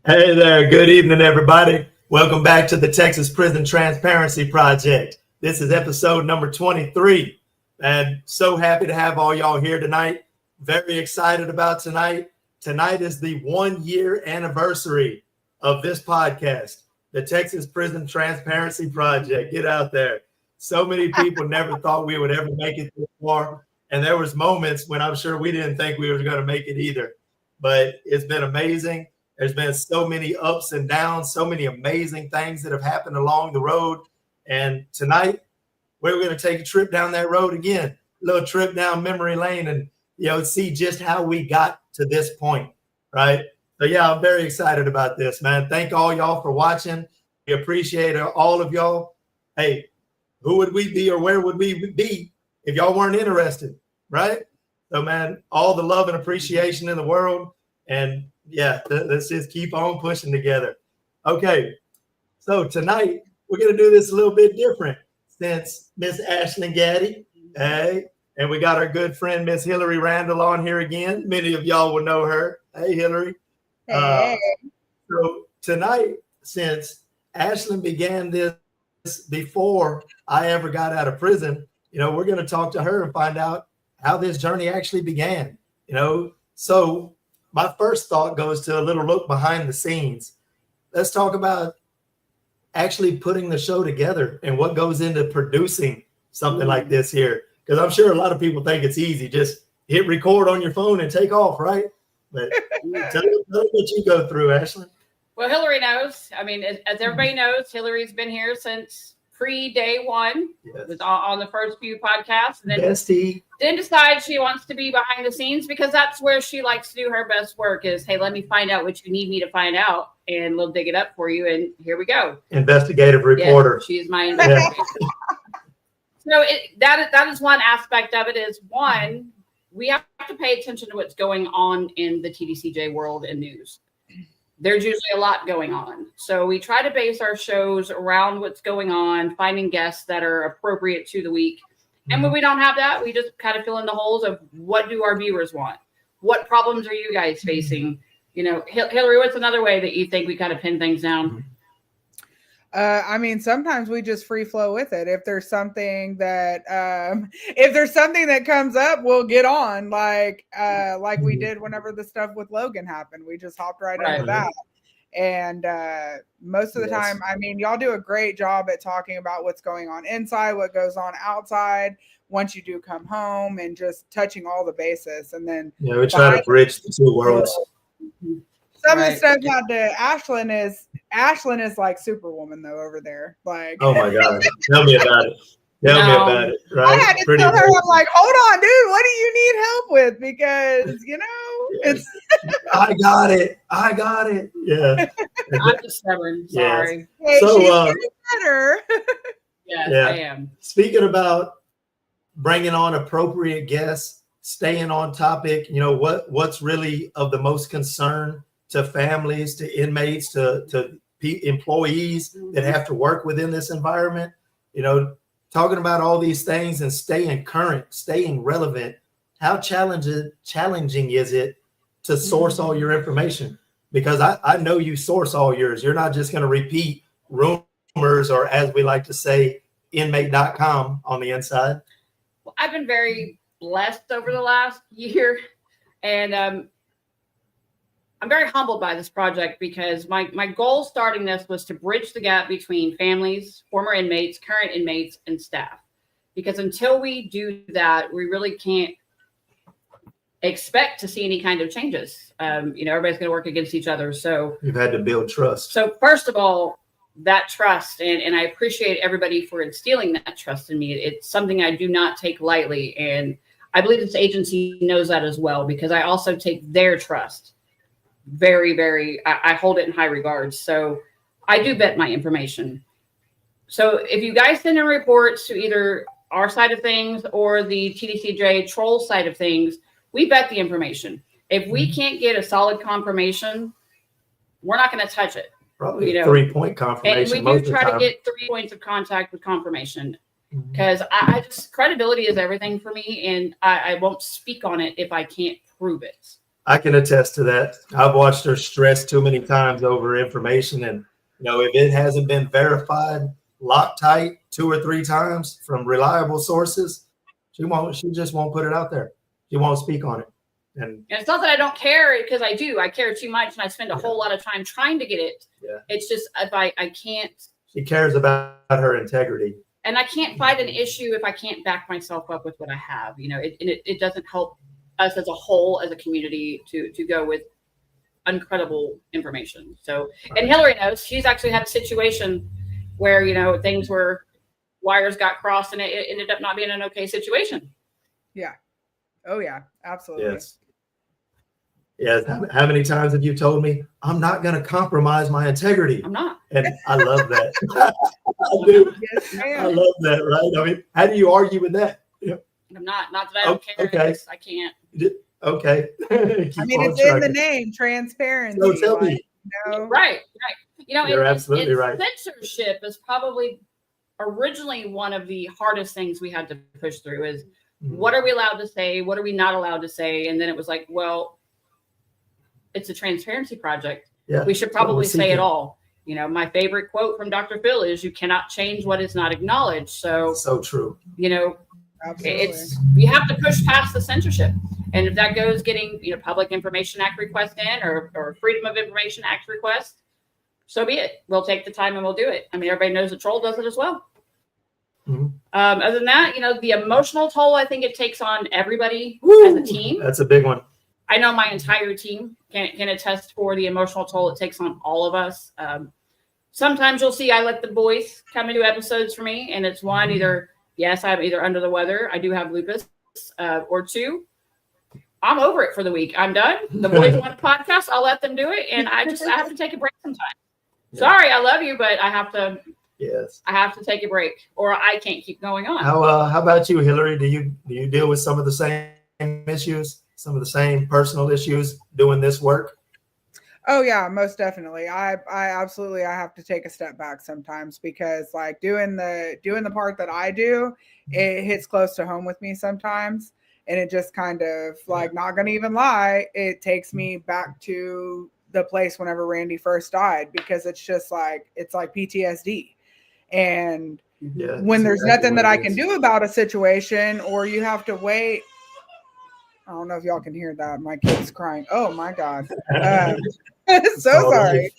Hey there. Good evening, everybody. Welcome back to the Texas Prison Transparency Project. This is episode number 23. And so happy to have all y'all here tonight. Very excited about tonight. Tonight is the 1-year anniversary of this podcast, the Texas Prison Transparency Project. Get out there. So many people never thought we would ever make it this far. And there was moments when I'm sure we didn't think we were going to make it either. But it's been amazing. There's been so many ups and downs, so many amazing things that have happened along the road. And tonight, we're going to take a trip down that road again, a little trip down memory lane and, see just how we got to this point, right? So, yeah, I'm very excited about this, man. Thank all y'all for watching. We appreciate all of y'all. Hey, who would we be or where would we be if y'all weren't interested, right? So, man, all the love and appreciation in the world. And yeah, let's just keep on pushing together. Okay, so tonight we're going to do this a little bit different since Miss Ashlyn Gaddy, hey, and we got our good friend Miss Hillary Randall on here again. Many of y'all will know her. Hey, Hillary. Hey. So tonight, since Ashlyn began this before I ever got out of prison, we're going to talk to her and find out how this journey actually began. So my first thought goes to a little look behind the scenes. Let's talk about actually putting the show together and what goes into producing something like this here. Because I'm sure a lot of people think it's easy. Just hit record on your phone and take off, right? But tell them what you go through, Ashlyn. Well, Hillary knows. I mean, as everybody knows, Hillary's been here since pre-day one. Yes. Was on the first few podcasts. And then Bestie. Then decide she wants to be behind the scenes because that's where she likes to do her best work is, hey, let me find out what you need me to find out and we'll dig it up for you. And here we go. Investigative reporter. Yes, she's my investigator. So that is one aspect of it is one, we have to pay attention to what's going on in the TDCJ world and news. There's usually a lot going on. So we try to base our shows around what's going on, finding guests that are appropriate to the week. And when we don't have that, we just kind of fill in the holes of what do our viewers want? What problems are you guys facing? Hillary, what's another way that you think we kind of pin things down? Sometimes we just free flow with it. If there's something that comes up, we'll get on like we did whenever the stuff with Logan happened. We just hopped right into that. And most of the time, y'all do a great job at talking about what's going on inside, what goes on outside once you do come home and just touching all the bases. And then we try to bridge the two worlds. Some of the stuff out to Ashlyn is like Superwoman though over there. Like, oh my God. Tell me about it. Tell me about it. Right? I had to tell her, I'm like, hold on, dude, what do you need help with? Because it's I got it. Yeah. I'm just stubborn. Sorry. Yes. Hey, so she's better. Yes, yeah. I am. Speaking about bringing on appropriate guests, staying on topic, what's really of the most concern to families, to inmates, to employees that have to work within this environment, talking about all these things and staying current, staying relevant. How challenging is it to source all your information? Because I know you source all yours. You're not just going to repeat rumors or, as we like to say, inmate.com on the inside. Well, I've been very blessed over the last year. And I'm very humbled by this project because my goal starting this was to bridge the gap between families, former inmates, current inmates, and staff. Because until we do that, we really can't expect to see any kind of changes. Everybody's going to work against each other. So you've had to build trust. So first of all, that trust, and I appreciate everybody for instilling that trust in me. It's something I do not take lightly. And I believe this agency knows that as well, because I also take their trust very, very, I hold it in high regards. So I do vet my information. So if you guys send in reports to either our side of things or the TDCJ troll side of things, we vet the information. If we can't get a solid confirmation, we're not going to touch it. Probably a 3-point confirmation. And we do try to get 3 points of contact with confirmation, because I just, credibility is everything for me, and I won't speak on it if I can't prove it. I can attest to that. I've watched her stress too many times over information, and if it hasn't been verified, Loctite 2 or 3 times from reliable sources, she just won't put it out there. She won't speak on it. And it's not that I don't care, because I do. I care too much, and I spend a whole lot of time trying to get it. Yeah. It's just if I can't. She cares about her integrity. And I can't fight an issue if I can't back myself up with what I have. It doesn't help us as a whole, as a community, to go with incredible information. So, and Hillary knows, she's actually had a situation where, things were, wires got crossed, and it ended up not being an okay situation. Yeah. Oh yeah, absolutely. Yes. Yes. How many times have you told me I'm not going to compromise my integrity? I'm not. And I love that. I do. Yes, I love that, right? I mean, how do you argue with that? Yeah. I'm not that I don't care. Okay. I can't. Okay. I mean, it's in the name, transparency. So tell me. Right. You're absolutely right. Censorship is probably originally one of the hardest things we had to push through is what are we allowed to say? What are we not allowed to say? And then it was like, well, it's a transparency project. Yeah, we should probably say it all. My favorite quote from Dr. Phil is, you cannot change what is not acknowledged. So true. Absolutely. You have to push past the censorship. And if that goes getting, Public Information Act request in or Freedom of Information Act request, so be it. We'll take the time and we'll do it. I mean, everybody knows the troll does it as well. Mm-hmm. Other than that, the emotional toll I think it takes on everybody as a team. That's a big one. I know my entire team can attest for the emotional toll it takes on all of us. Sometimes you'll see I let the boys come and do episodes for me, and it's one, either, yes, I'm either under the weather, I do have lupus, or 2, I'm over it for the week. I'm done. The boys want a podcast, I'll let them do it, and I have to take a break sometimes. Yeah. Sorry, I love you, but I have to. Yes. I have to take a break, or I can't keep going on. How about you, Hillary? Do you deal with some of the same issues, some of the same personal issues doing this work? Oh yeah, most definitely. I absolutely have to take a step back sometimes, because like doing the part that I do, it hits close to home with me sometimes, and it just kind of like, not gonna even lie, it takes me back to the place whenever Randy first died, because it's just like, it's like PTSD. And when there's nothing that I can do about a situation, or you have to wait. I don't know if y'all can hear that. My kid's crying. Oh my God. So sorry.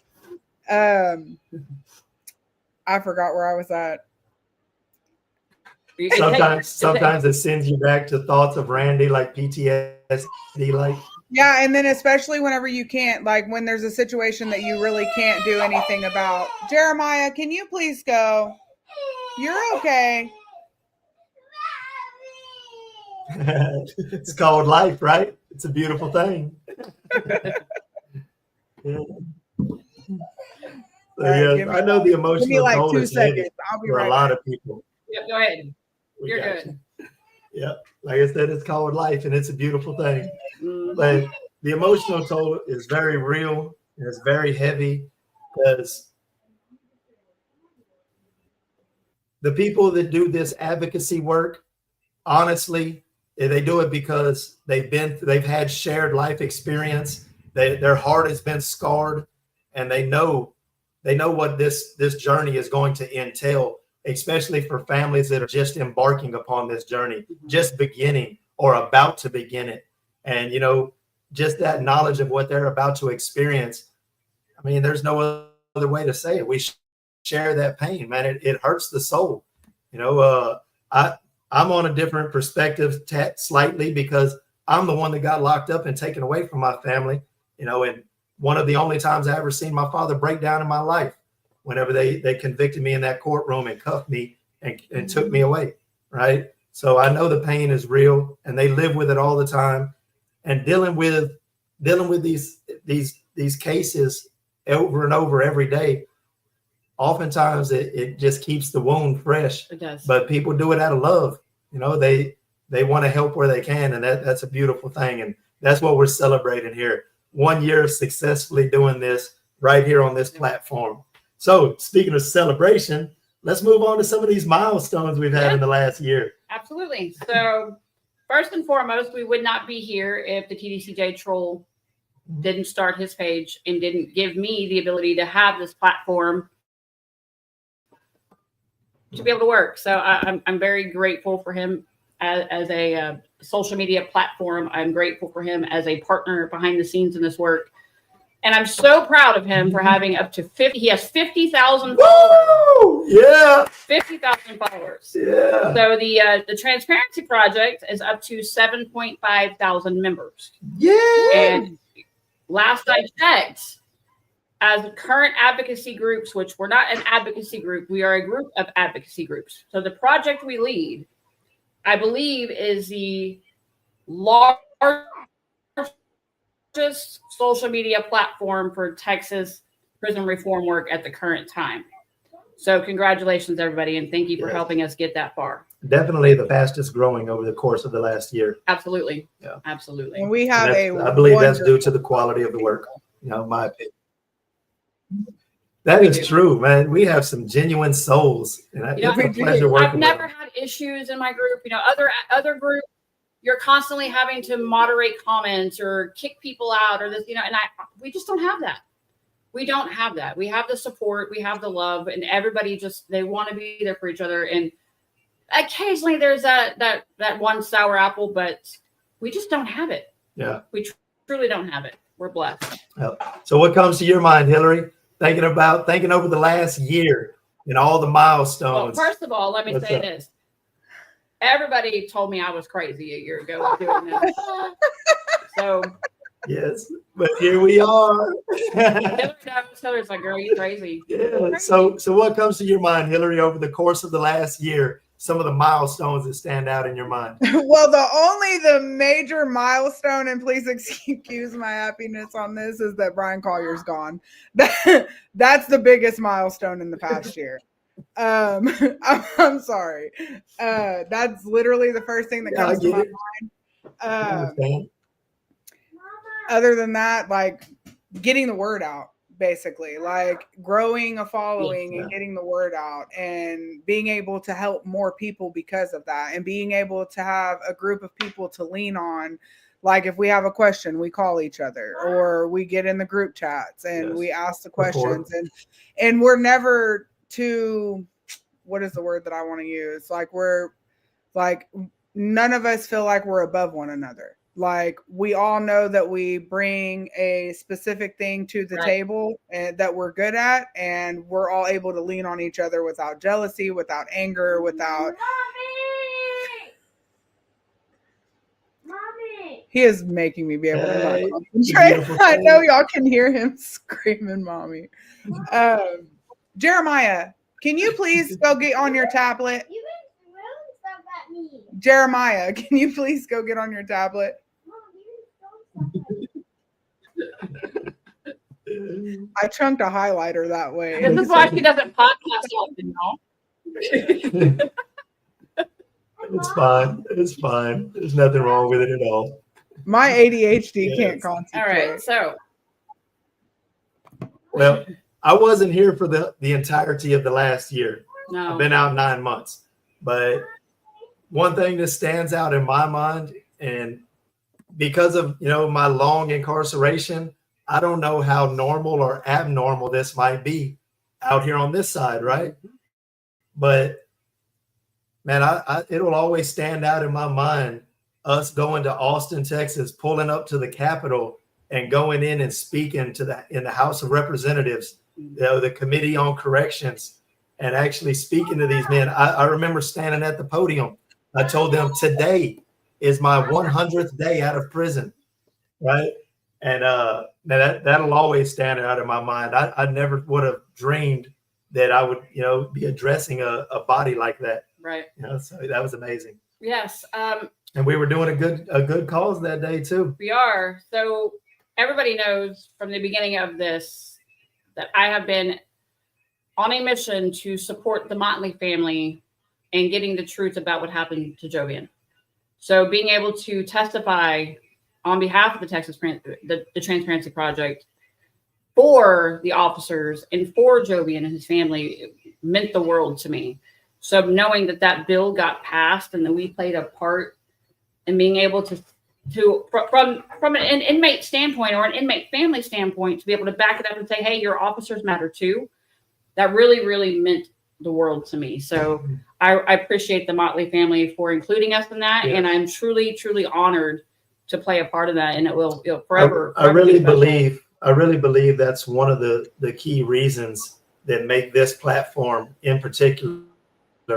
I forgot where I was at. Sometimes it sends you back to thoughts of Randy, like PTSD, like. Yeah, and then especially whenever you can't, like when there's a situation that you really can't do anything about. Jeremiah, can you please go? You're okay. It's called life, right? It's a beautiful thing. Yeah. So, I know the emotional give me like toll 2 is seconds. I'll be for right a lot back. of people. Yeah, go ahead. You're good. Yeah, like I said, it's called life, and it's a beautiful thing. But the emotional toll is very real, and it's very heavy, because the people that do this advocacy work, honestly, they do it because they've had shared life experience. Their heart has been scarred, and they know what this journey is going to entail, especially for families that are just embarking upon this journey, just beginning or about to begin it. And, just that knowledge of what they're about to experience. I mean, there's no other way to say it. We share that pain, man. It hurts the soul. I'm on a different perspective slightly, because I'm the one that got locked up and taken away from my family, and one of the only times I ever seen my father break down in my life, whenever they convicted me in that courtroom and cuffed me and took me away. Right. So I know the pain is real, and they live with it all the time, and dealing with these cases over and over every day. Oftentimes it just keeps the wound fresh. It does. But people do it out of love. They want to help where they can, and that's a beautiful thing. And that's what we're celebrating here. 1 year of successfully doing this right here on this platform. So speaking of celebration, let's move on to some of these milestones we've had in the last year. Absolutely. So first and foremost, we would not be here if the TDCJ troll didn't start his page and didn't give me the ability to have this platform to be able to work. So I'm very grateful for him as a social media platform. I'm grateful for him as a partner behind the scenes in this work. And I'm so proud of him for having up to 50. He has 50,000 followers. Yeah. 50,000 followers. Yeah. So the Transparency Project is up to 7.5 thousand members. Yeah. And last I checked, as current advocacy groups, which we're not an advocacy group, we are a group of advocacy groups. So the project we lead, I believe, is the largest social media platform for Texas prison reform work at the current time. So congratulations, everybody, and thank you for helping us get that far. Definitely the fastest growing over the course of the last year. Absolutely. Yeah. Absolutely. And we have I believe that's due to the quality of the work, in my opinion. That is true, man. We have some genuine souls, and it's a pleasure working. I've never had issues in my group. Other group, you're constantly having to moderate comments or kick people out or this, and we just don't have that. We don't have that. We have the support, we have the love, and everybody they want to be there for each other. And occasionally there's that one sour apple, but we just don't have it. Yeah, we truly don't have it. We're blessed. So what comes to your mind, Hillary? Thinking over the last year and all the milestones. Well, first of all, let me say this. Everybody told me I was crazy a year ago doing this. So yes, but here we are. Hiller's like, girl, you crazy. Yeah. So what comes to your mind, Hillary, over the course of the last year? Some of the milestones that stand out in your mind. Well, the major milestone, and please excuse my happiness on this, is that Brian Collier's gone. That's the biggest milestone in the past year. I'm sorry. That's literally the first thing that comes to my mind. Other than that, like getting the word out. Basically, like growing a following and getting the word out and being able to help more people because of that, and being able to have a group of people to lean on. Like if we have a question, we call each other, or we get in the group chats and we ask the questions, and we're never too, what is the word that I want to use? Like none of us feel like we're above one another. Like we all know that we bring a specific thing to the table and that we're good at, and we're all able to lean on each other without jealousy, without anger, without. Mommy. He is making me be able to not concentrate. I know y'all can hear him screaming, "Mommy." Jeremiah, can you please go get on your tablet? Jeremiah, can you please go get on your tablet? I chunked a highlighter that way. This is why she doesn't podcast often, y'all. It's fine. It's fine. There's nothing wrong with it at all. My ADHD can't concentrate. All right, so. Well, I wasn't here for the entirety of the last year. No. I've been out 9 months. But one thing that stands out in my mind, and because of my long incarceration, I don't know how normal or abnormal this might be out here on this side, right? But man, it'll always stand out in my mind, us going to Austin, Texas, pulling up to the Capitol and going in and speaking in the House of Representatives, the Committee on Corrections, and actually speaking to these men. I remember standing at the podium. I told them, today is my 100th day out of prison, right? And that'll always stand out in my mind. I never would have dreamed that I would, be addressing a body like that. Right. So that was amazing. Yes. And we were doing a good cause that day too. We are. So everybody knows from the beginning of this that I have been on a mission to support the Motley family and getting the truth about what happened to Jovian. So being able to testify on behalf of the the Transparency Project for the officers and for Jovian and his family meant the world to me. So knowing that bill got passed and that we played a part in being able to from an inmate standpoint or an inmate family standpoint, to be able to back it up and say, hey, your officers matter too. That really, really meant the world to me. So I appreciate the Motley family for including us in that. Yes. And I'm truly, truly honored to play a part of that. And it will forever. I really believe that's one of the key reasons that make this platform in particular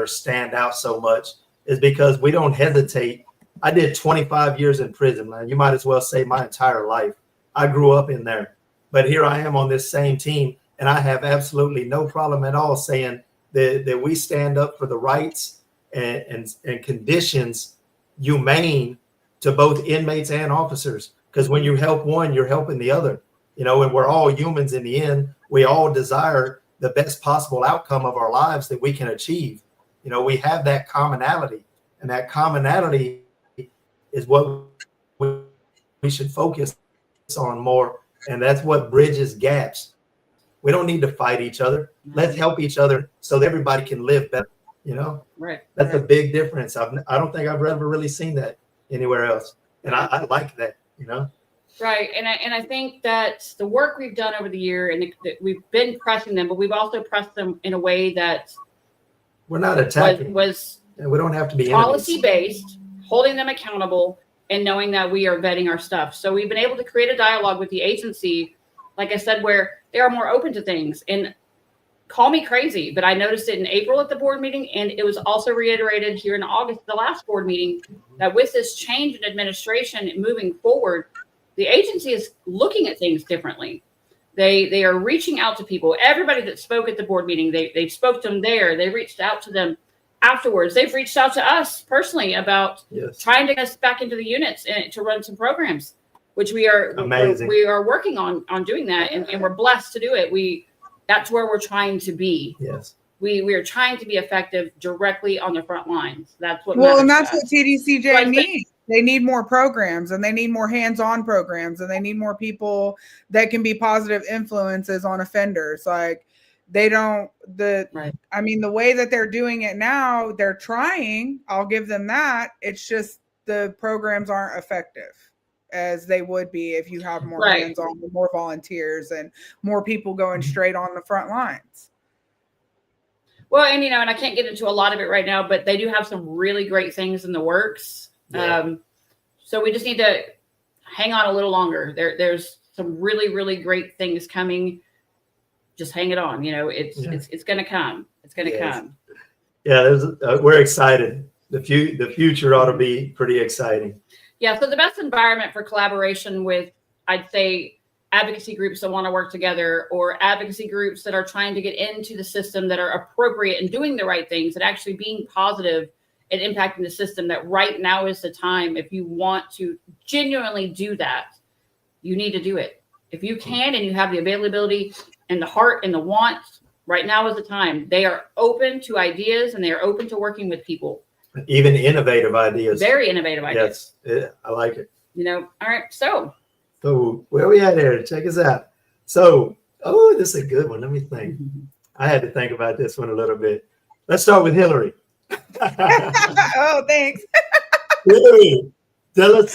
stand out so much, is because we don't hesitate. I did 25 years in prison, man. You might as well say my entire life. I grew up in there, but here I am on this same team, and I have absolutely no problem at all saying that we stand up for the rights and conditions humane to both inmates and officers. Because when you help one, you're helping the other, you know, and we're all humans in the end. We all desire the best possible outcome of our lives that we can achieve. You know, we have that commonality, and that commonality is what we should focus on more. And that's what bridges gaps. We don't need to fight each other. Let's help each other so that everybody can live better. You know, right? That's a big difference. I don't think I've ever really seen that anywhere else. And I like that, you know? Right. And I think that the work we've done over the year, and we've been pressing them, but we've also pressed them in a way that we're not attacking. And we don't have to be policy based, holding them accountable, and knowing that we are vetting our stuff. So we've been able to create a dialogue with the agency, like I said, where they are more open to things. And call me crazy, but I noticed it in April at the board meeting, and it was also reiterated here in August, the last board meeting, that with this change in administration moving forward, the agency is looking at things differently. They are reaching out to people. Everybody that spoke at the board meeting, they spoke to them there. They reached out to them afterwards. They've reached out to us personally about trying to get us back into the units and to run some programs, which we are working on doing that, and we're blessed to do it. That's where we're trying to be. Yes. We are trying to be effective directly on the front lines. That's what. Well, and that's what TDCJ needs. They need more programs, and they need more hands-on programs, and they need more people that can be positive influences on offenders. Like I mean, the way that they're doing it now, they're trying. I'll give them that. It's just the programs aren't effective as they would be if you have more hands-on, more volunteers, and more people going straight on the front lines. Well, and and I can't get into a lot of it right now, but they do have some really great things in the works. Yeah. So we just need to hang on a little longer. There's some really, really great things coming. Just hang it on. It's going to come. It's going to come. Yeah, we're excited. The future ought to be pretty exciting. Yeah, so the best environment for collaboration with, I'd say, advocacy groups that want to work together, or advocacy groups that are trying to get into the system, that are appropriate and doing the right things and actually being positive and impacting the system, that right now is the time. If you want to genuinely do that, you need to do it. If you can and you have the availability and the heart and the want, right now is the time. They are open to ideas, and they are open to working with people. Even innovative ideas. Very innovative ideas. Yes, I like it. All right. So where we at here? Check us out. So, this is a good one. Let me think. I had to think about this one a little bit. Let's start with Hillary. Oh, thanks. Hillary, tell us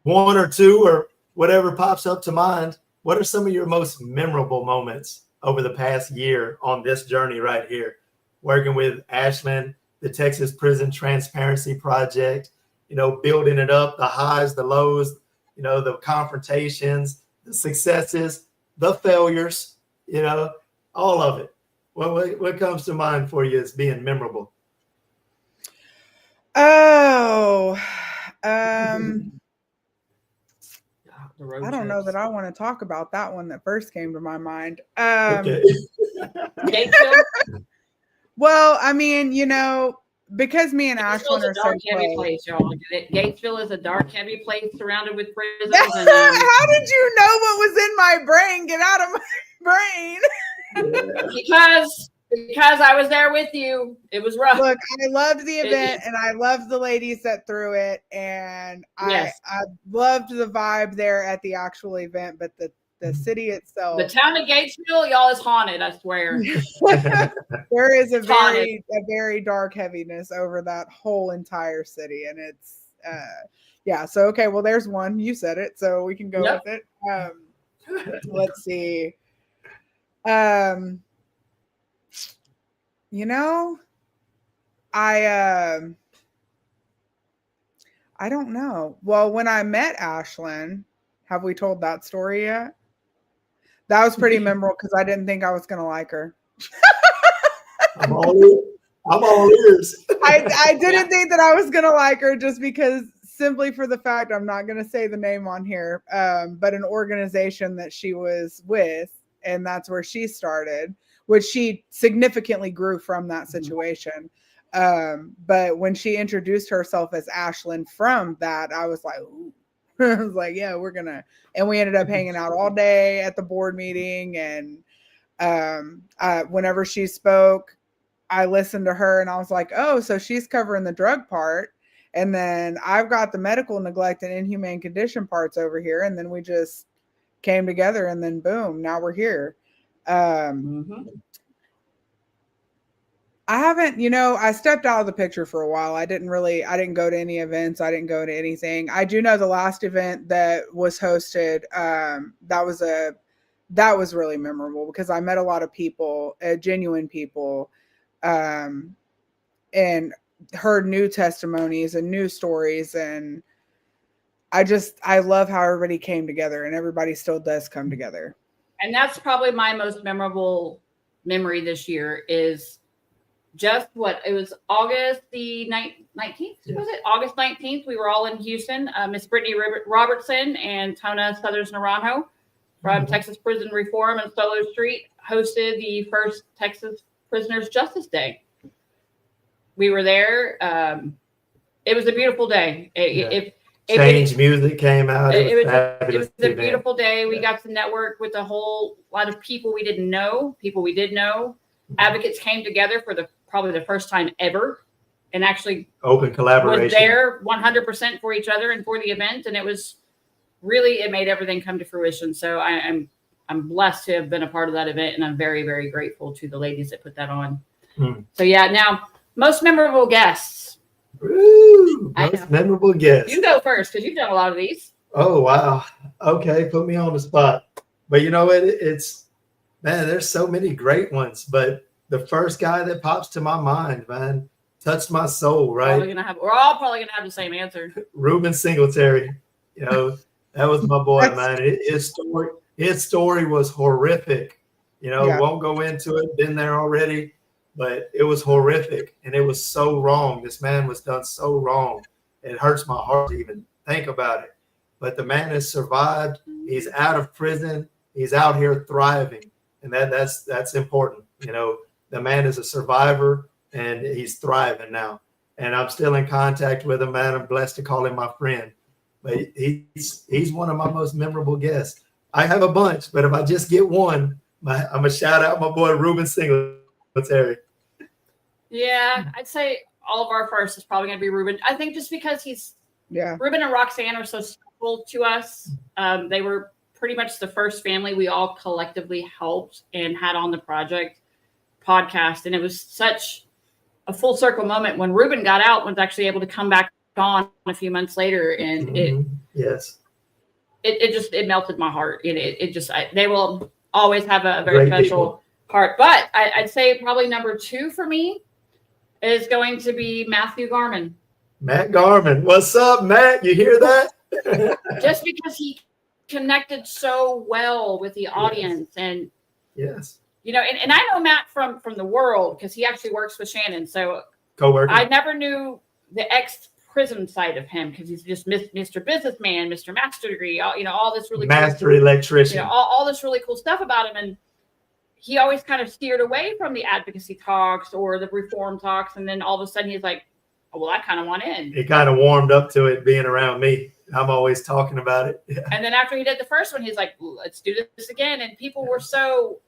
one or two or whatever pops up to mind. What are some of your most memorable moments over the past year on this journey right here, working with Ashlyn, the Texas Prison Transparency Project, building it up, the highs, the lows, the confrontations, the successes, the failures, all of it. What comes to mind for you as being memorable? Oh, I don't know that I want to talk about that one that first came to my mind. Okay. Well, I mean, because me and Ashlyn are so close. Place, y'all. Gatesville is a dark, heavy place surrounded with prisons. And, how did you know what was in my brain? Get out of my brain. Because I was there with you. It was rough. Look, I loved the event, and I loved the ladies that threw it, and I loved the vibe there at the actual event, but the city itself. The town of Gatesville, y'all, is haunted, I swear. There is a very dark heaviness over that whole entire city, and yeah. So okay, well, there's one. You said it, so we can go with it. Let's see. You know, I don't know. Well, when I met Ashlyn, have we told that story yet? That was pretty memorable because I didn't think I was going to like her. I'm all ears. I didn't think that I was going to like her just because simply for the fact I'm not going to say the name on here, but an organization that she was with, and that's where she started, which she significantly grew from that situation. But when she introduced herself as Ashlyn from that, I was like, ooh. I was like, yeah, we're gonna, and we ended up hanging out all day at the board meeting. And whenever she spoke, I listened to her and I was like, oh, so she's covering the drug part. And then I've got the medical neglect and inhumane condition parts over here. And then we just came together and then boom, now we're here. I haven't, I stepped out of the picture for a while. I didn't go to any events. I didn't go to anything. I do know the last event that was hosted, that was really memorable because I met a lot of people, genuine people, and heard new testimonies and new stories. And I love how everybody came together, and everybody still does come together. And that's probably my most memorable memory this year is just it was August the 19th, was it? August 19th. We were all in Houston. Miss Brittany Robertson and Tona Southers Naranjo from Texas Prison Reform and Solo Street hosted the first Texas Prisoners Justice Day. We were there. It was a beautiful day. Music came out. It was a beautiful day. We got to network with a whole lot of people we didn't know, people we did know. Advocates came together for probably the first time ever, and actually open collaboration. Was there 100% for each other and for the event, and it made everything come to fruition. So I'm blessed to have been a part of that event, and I'm very, very grateful to the ladies that put that on. So yeah, now most memorable guests. Ooh, most memorable guests. You go first because you've done a lot of these. Oh wow. Okay, put me on the spot. But you know what? Man, there's so many great ones, but the first guy that pops to my mind, man, touched my soul, right? We're all probably gonna have the same answer. Ruben Singletary, that was my boy, man. His story was horrific. Won't go into it. Been there already, but it was horrific, and it was so wrong. This man was done so wrong. It hurts my heart to even think about it. But the man has survived. He's out of prison. He's out here thriving. And that's important. The man is a survivor and he's thriving now. And I'm still in contact with him, man. I'm blessed to call him my friend. But he's one of my most memorable guests. I have a bunch, but if I just get one, I'm going to shout out my boy Ruben Singletary. Yeah, I'd say all of our first is probably going to be Ruben. I think just because Ruben and Roxanne are so special to us. They were pretty much the first family we all collectively helped and had on the podcast. And it was such a full circle moment when Ruben got out, was actually able to come back on a few months later. And it melted my heart. They will always have a very special heart. But I'd say probably number 2 for me is going to be Matthew Garman. Matt Garman. What's up, Matt? You hear that? Just because he connected so well with the audience. And and I know Matt from the world because he actually works with Shannon, so co-worker. I never knew the ex-prison side of him because he's just Mr. Businessman, Mr. Master Degree, all this really master electrician, all this really cool stuff about him. And he always kind of steered away from the advocacy talks or the reform talks, and then all of a sudden he's like, oh, well, I kind of want in. He kind of warmed up to it being around me. I'm always talking about it. Yeah. And then after he did the first one, he's like, let's do this again. And people were so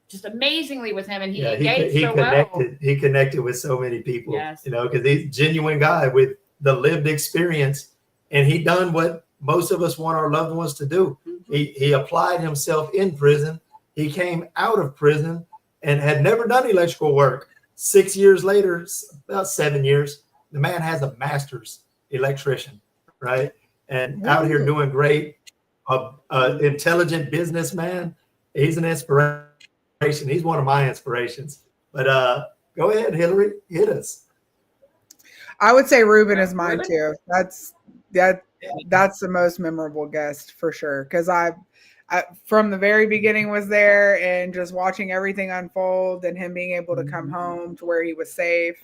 just amazingly with him. And he engaged so well. He connected with so many people, because he's a genuine guy with the lived experience. And he done what most of us want our loved ones to do. Mm-hmm. He applied himself in prison. He came out of prison and had never done electrical work. 6 years later, about 7 years, the man has a master's electrician, right? And out here doing great, intelligent businessman. He's an inspiration. He's one of my inspirations. But go ahead, Hillary, hit us. I would say Ruben is mine too. That's the most memorable guest for sure. Because I from the very beginning was there and just watching everything unfold and him being able to come home to where he was safe.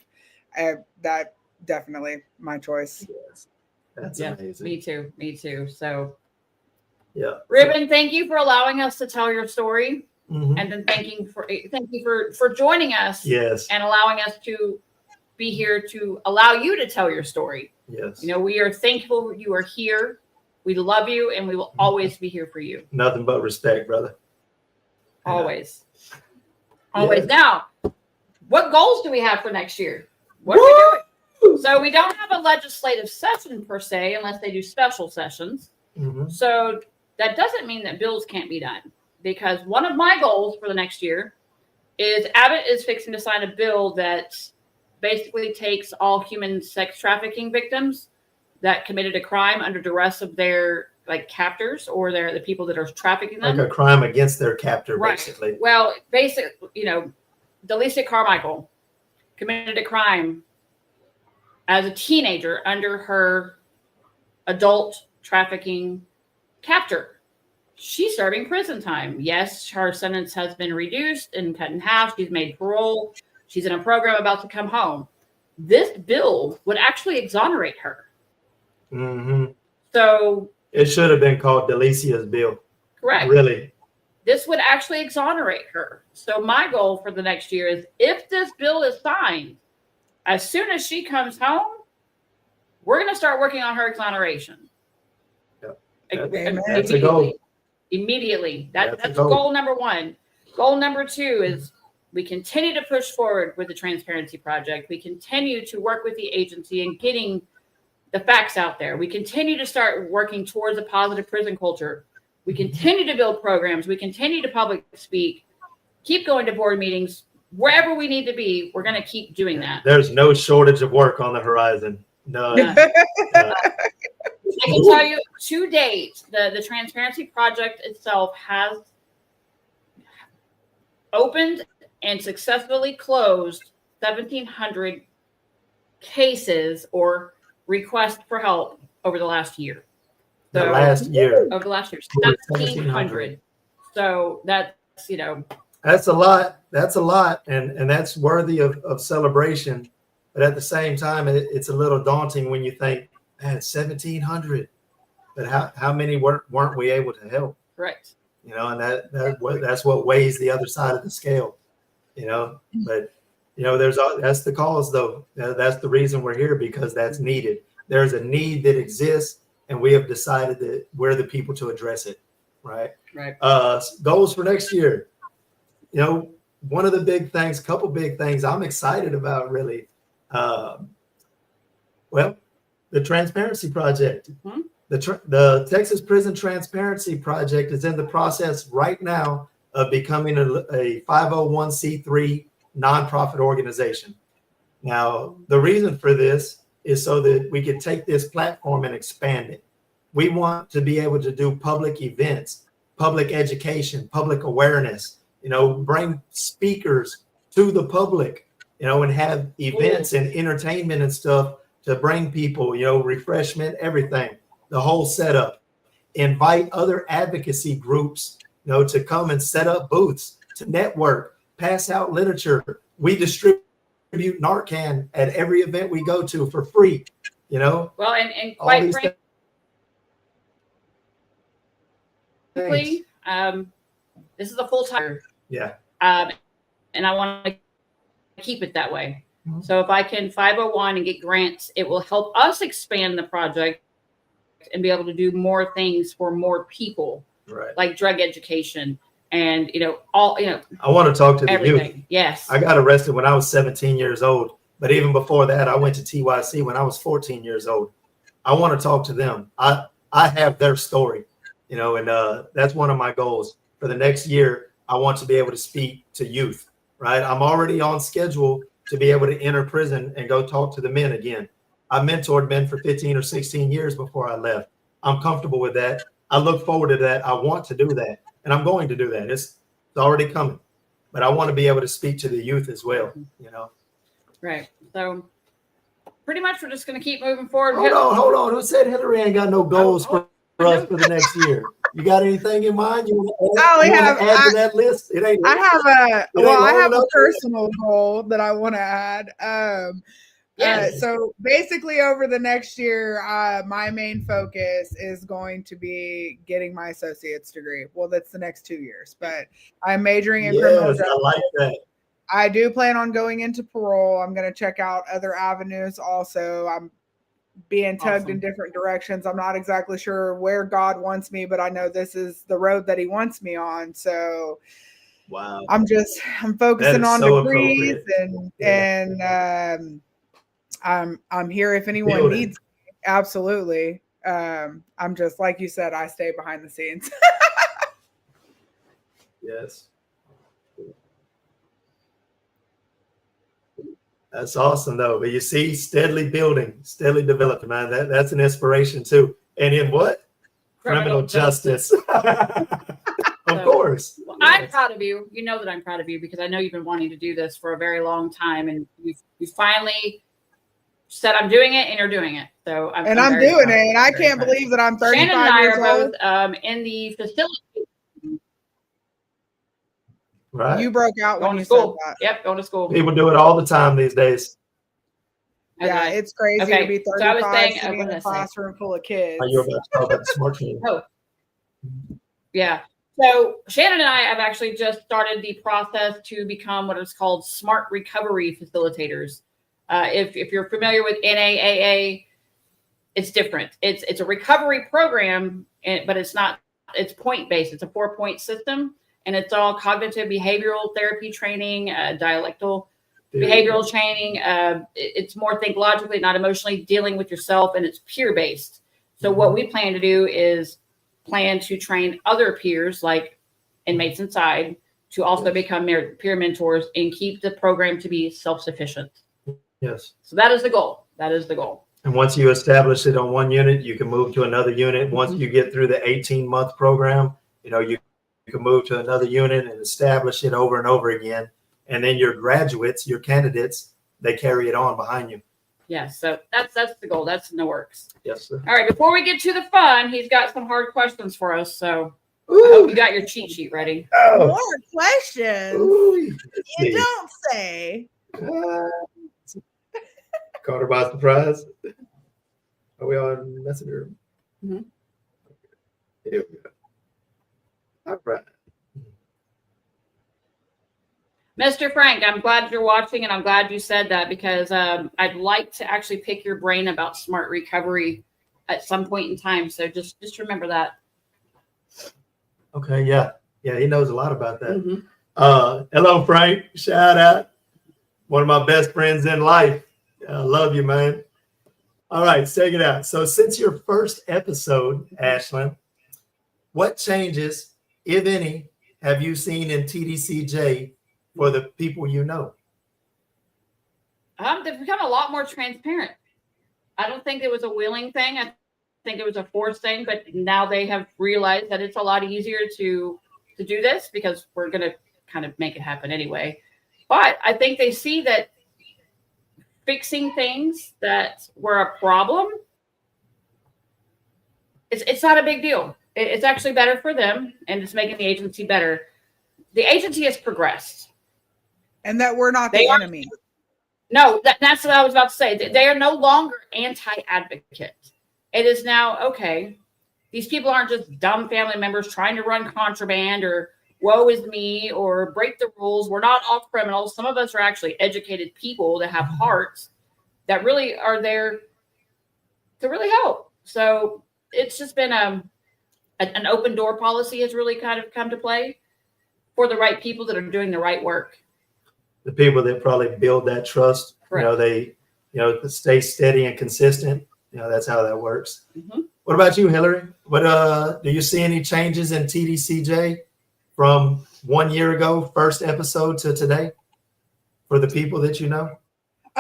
That definitely my choice. Yes. That's amazing. Me too. So yeah, Ruben, thank you for allowing us to tell your story. And then thank you for joining us. Yes. And allowing us to be here to allow you to tell your story. Yes. You know, we are thankful you are here. We love you and we will always be here for you. Nothing but respect, brother. Always. Yeah. Always. Now, what goals do we have for next year? What are we doing? So we don't have a legislative session per se, unless they do special sessions. So that doesn't mean that bills can't be done. Because one of my goals for the next year is Abbott is fixing to sign a bill that basically takes all human sex trafficking victims that committed a crime under duress of their captors or the people that are trafficking them. Like a crime against their captor, basically. Well, basically, Delicia Carmichael committed a crime as a teenager under her adult trafficking captor. She's serving prison time. Yes, her sentence has been reduced and cut in half. She's made parole. She's in a program about to come home. This bill would actually exonerate her. So it should have been called Delicia's bill. Correct. Really. This would actually exonerate her. So my goal for the next year is if this bill is signed, as soon as she comes home, we're going to start working on her exoneration. That's a goal. Immediately. That's goal number one. Goal number two is we continue to push forward with the Transparency Project. We continue to work with the agency and getting the facts out there. We continue to start working towards a positive prison culture. We continue to build programs. We continue to public speak, keep going to board meetings. Wherever we need to be, we're going to keep doing that. There's no shortage of work on the horizon. No. I can tell you to date, the Transparency Project itself has opened and successfully closed 1,700 cases or requests for help over the last year. So, Over the last year. 1,700. So that's, That's a lot. That's a lot. And that's worthy of celebration. But at the same time, it's a little daunting when you think, man, 1,700. But how many weren't we able to help? Correct. And that's what weighs the other side of the scale. But that's the cause though. That's the reason we're here, because that's needed. There's a need that exists, and we have decided that we're the people to address it. Right. Goals for next year. One of the big things, couple big things I'm excited about, really. The Transparency Project. The Texas Prison Transparency Project is in the process right now of becoming a 501c3 nonprofit organization. Now, the reason for this is so that we can take this platform and expand it. We want to be able to do public events, public education, public awareness, bring speakers to the public, and have events and entertainment and stuff to bring people, refreshment, everything, the whole setup. Invite other advocacy groups, to come and set up booths, to network, pass out literature. We distribute Narcan at every event we go to for free, Well, and quite frankly, this is a full-time. Yeah. And I want to keep it that way. So if I can 501 and get grants, it will help us expand the project and be able to do more things for more people, like drug education and, I want to talk to the everything. youth. Yes. I got arrested when I was 17 years old. But even before that, I went to TYC when I was 14 years old. I want to talk to them. I have their story, and that's one of my goals for the next year. I want to be able to speak to youth, right? I'm already on schedule to be able to enter prison and go talk to the men again. I mentored men for 15 or 16 years before I left. I'm comfortable with that. I look forward to that. I want to do that, and I'm going to do that. It's already coming, but I want to be able to speak to the youth as well, you know. Right. So pretty much we're just going to keep moving forward. Hold on. Who said Hillary ain't got no goals for us for the next year? You got anything in mind? You want to add to that list? I have a personal goal that I want to add. So basically over the next year, my main focus is going to be getting my associate's degree. Well, that's the next 2 years, but I'm majoring in criminal justice. I like that. I do plan on going into parole. I'm going to check out other avenues also. I'm being tugged in different directions. I'm not exactly sure where God wants me, but I know this is the road that he wants me on. So wow, I'm focusing on degrees and I'm here if anyone needs me. Absolutely. I'm just, like you said, I stay behind the scenes. Yes. That's awesome, though. But you see, steadily building, steadily developing, man. That's an inspiration, too. And in what? Criminal justice. Of course. Well, I'm proud of you. You know that I'm proud of you because I know you've been wanting to do this for a very long time. And you finally said, I'm doing it, and you're doing it. So I'm doing it. And I can't believe that I'm 35 Shannon and I years are old. both in the facility. Right. You broke out going when to you school. said that. Yep, going to school. People do it all the time these days. Yeah, it's crazy to be 35 so I was saying, sitting in a classroom full of kids. Are you about to talk about the smart team? Oh, yeah. So Shannon and I have actually just started the process to become what is called smart recovery facilitators. If you're familiar with NAAA, it's different. It's a recovery program, but it's not. It's point based. It's a 4-point system. And it's all cognitive behavioral therapy training, dialectal behavioral training. It's more think logically, not emotionally, dealing with yourself, and it's peer based. So what we plan to do is plan to train other peers, like inmates inside, to also become peer mentors and keep the program to be self-sufficient. Yes. So that is the goal. That is the goal. And once you establish it on one unit, you can move to another unit. Once you get through the 18-month program, you can move to another unit and establish it over and over again. And then your graduates, your candidates, they carry it on behind you. Yeah, so that's the goal. That's in the works. Yes, sir. All right, before we get to the fun, he's got some hard questions for us. So I hope you got your cheat sheet ready. Oh. More questions? Ooh, you don't say. Caught her by surprise. Are we on Messenger? Mm-hmm. Here we go. All right. Mr. Frank, I'm glad you're watching, and I'm glad you said that because I'd like to actually pick your brain about smart recovery at some point in time. So just remember that. Okay, yeah. He knows a lot about that. Mm-hmm. Hello, Frank. Shout out. One of my best friends in life. I love you, man. All right, check it out. So since your first episode, Ashlyn, what changes, if any, have you seen in TDCJ for the people you know? They've become a lot more transparent. I don't think it was a willing thing. I think it was a forced thing, but now they have realized that it's a lot easier to do this because we're going to kind of make it happen anyway. But I think they see that fixing things that were a problem, it's not a big deal. It's actually better for them, and it's making the agency better. The agency has progressed. And that we're not the enemy. No, that's what I was about to say. They are no longer anti-advocate. It is now, okay, these people aren't just dumb family members trying to run contraband or woe is me or break the rules. We're not all criminals. Some of us are actually educated people that have hearts that really are there to really help. So it's just been an open door policy has really kind of come to play for the right people that are doing the right work. The people that probably build that trust, Correct. They stay steady and consistent. That's how that works. Mm-hmm. What about you, Hillary? What do you see any changes in TDCJ from 1 year ago, first episode, to today for the people that you know?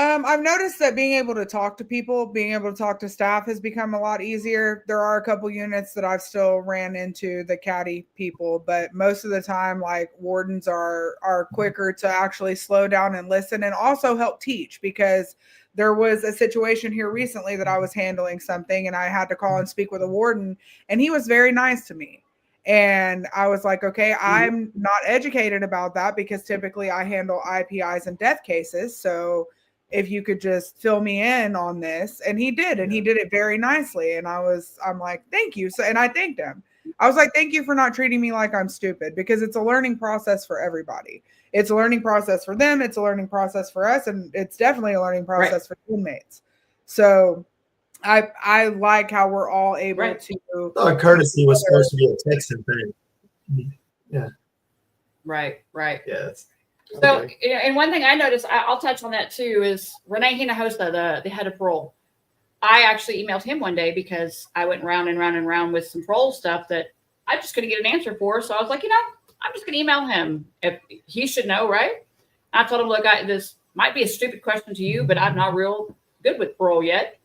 I've noticed that being able to talk to people, being able to talk to staff has become a lot easier. There are a couple units that I've still ran into the catty people, but most of the time, like wardens are quicker to actually slow down and listen and also help teach, because there was a situation here recently that I was handling something and I had to call and speak with a warden, and he was very nice to me. And I was like, okay, I'm not educated about that because typically I handle IPIs and death cases. So if you could just fill me in on this. And he did, and he did it very nicely. And I'm like, thank you. So, and I thanked him. I was like, thank you for not treating me like I'm stupid, because it's a learning process for everybody. It's a learning process for them. It's a learning process for us. And it's definitely a learning process for inmates. So I like how we're all able to. I thought courtesy was supposed to be a Texan thing. Yeah. Right. Yes. So, and one thing I noticed, I'll touch on that too, is Renee Hinojosa, the head of parole. I actually emailed him one day because I went round and round and round with some parole stuff that I just couldn't get an answer for. So I was like, I'm just going to email him. If he should know, right? I told him, look, this might be a stupid question to you, but I'm not real good with parole yet.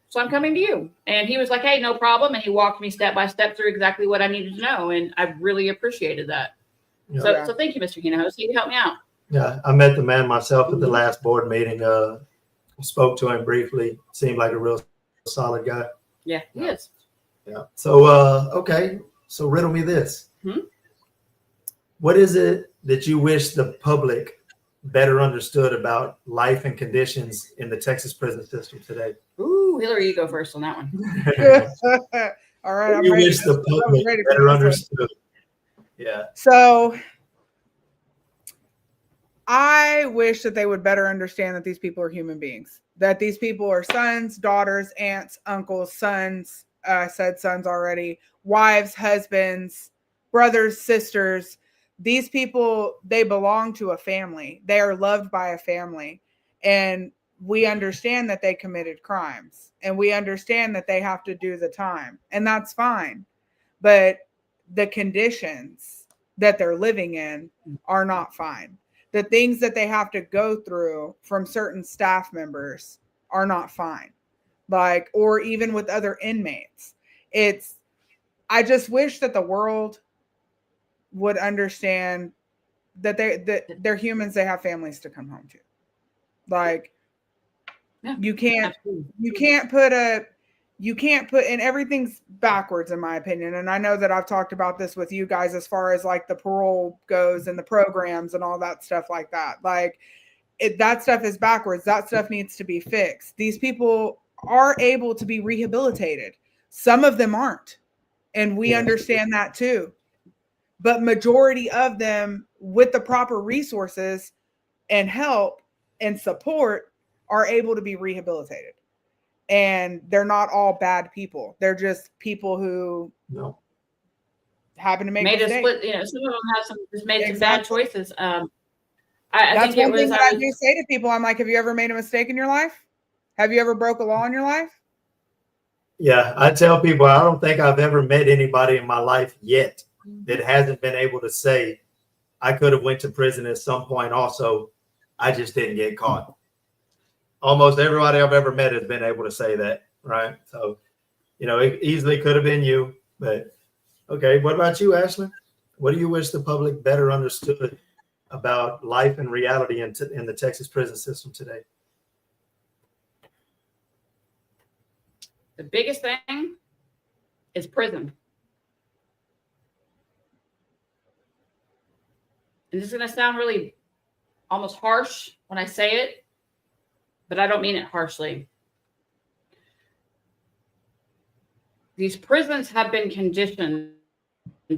So I'm coming to you. And he was like, hey, no problem. And he walked me step by step through exactly what I needed to know. And I really appreciated that. Yeah. So thank you, Mr. Hinojosa. You helped me out. Yeah, I met the man myself at the last board meeting. Spoke to him briefly. Seemed like a real solid guy. Yeah, he is. Yeah. So, okay. So riddle me this. What is it that you wish the public better understood about life and conditions in the Texas prison system today? Ooh, Hillary, you go first on that one. All right. What do you wish the public better understood? Yeah. So I wish that they would better understand that these people are human beings, that these people are sons, daughters, aunts, uncles, sons, said sons already, wives, husbands, brothers, sisters. These people, they belong to a family. They are loved by a family. And we understand that they committed crimes, and we understand that they have to do the time, and that's fine. But the conditions that they're living in are not fine. The things that they have to go through from certain staff members are not fine. Like, or even with other inmates. I just wish that the world would understand that they're humans. They have families to come home to. Like, you can't put, and everything's backwards in my opinion. And I know that I've talked about this with you guys as far as like the parole goes and the programs and all that stuff like that. Like that stuff is backwards. That stuff needs to be fixed. These people are able to be rehabilitated. Some of them aren't. And we understand that too. But majority of them with the proper resources and help and support are able to be rehabilitated. And they're not all bad people. They're just people who happen to make mistakes. Some of them have just made some bad choices. That's one thing that I do say to people. I'm like, have you ever made a mistake in your life? Have you ever broke a law in your life? Yeah, I tell people I don't think I've ever met anybody in my life yet that hasn't been able to say, I could have went to prison at some point also. I just didn't get caught. Almost everybody I've ever met has been able to say that, right? So, it easily could have been you. But, okay, what about you, Ashley? What do you wish the public better understood about life and reality in the Texas prison system today? The biggest thing is prison. And this is going to sound really almost harsh when I say it, but I don't mean it harshly. These prisons have been conditioned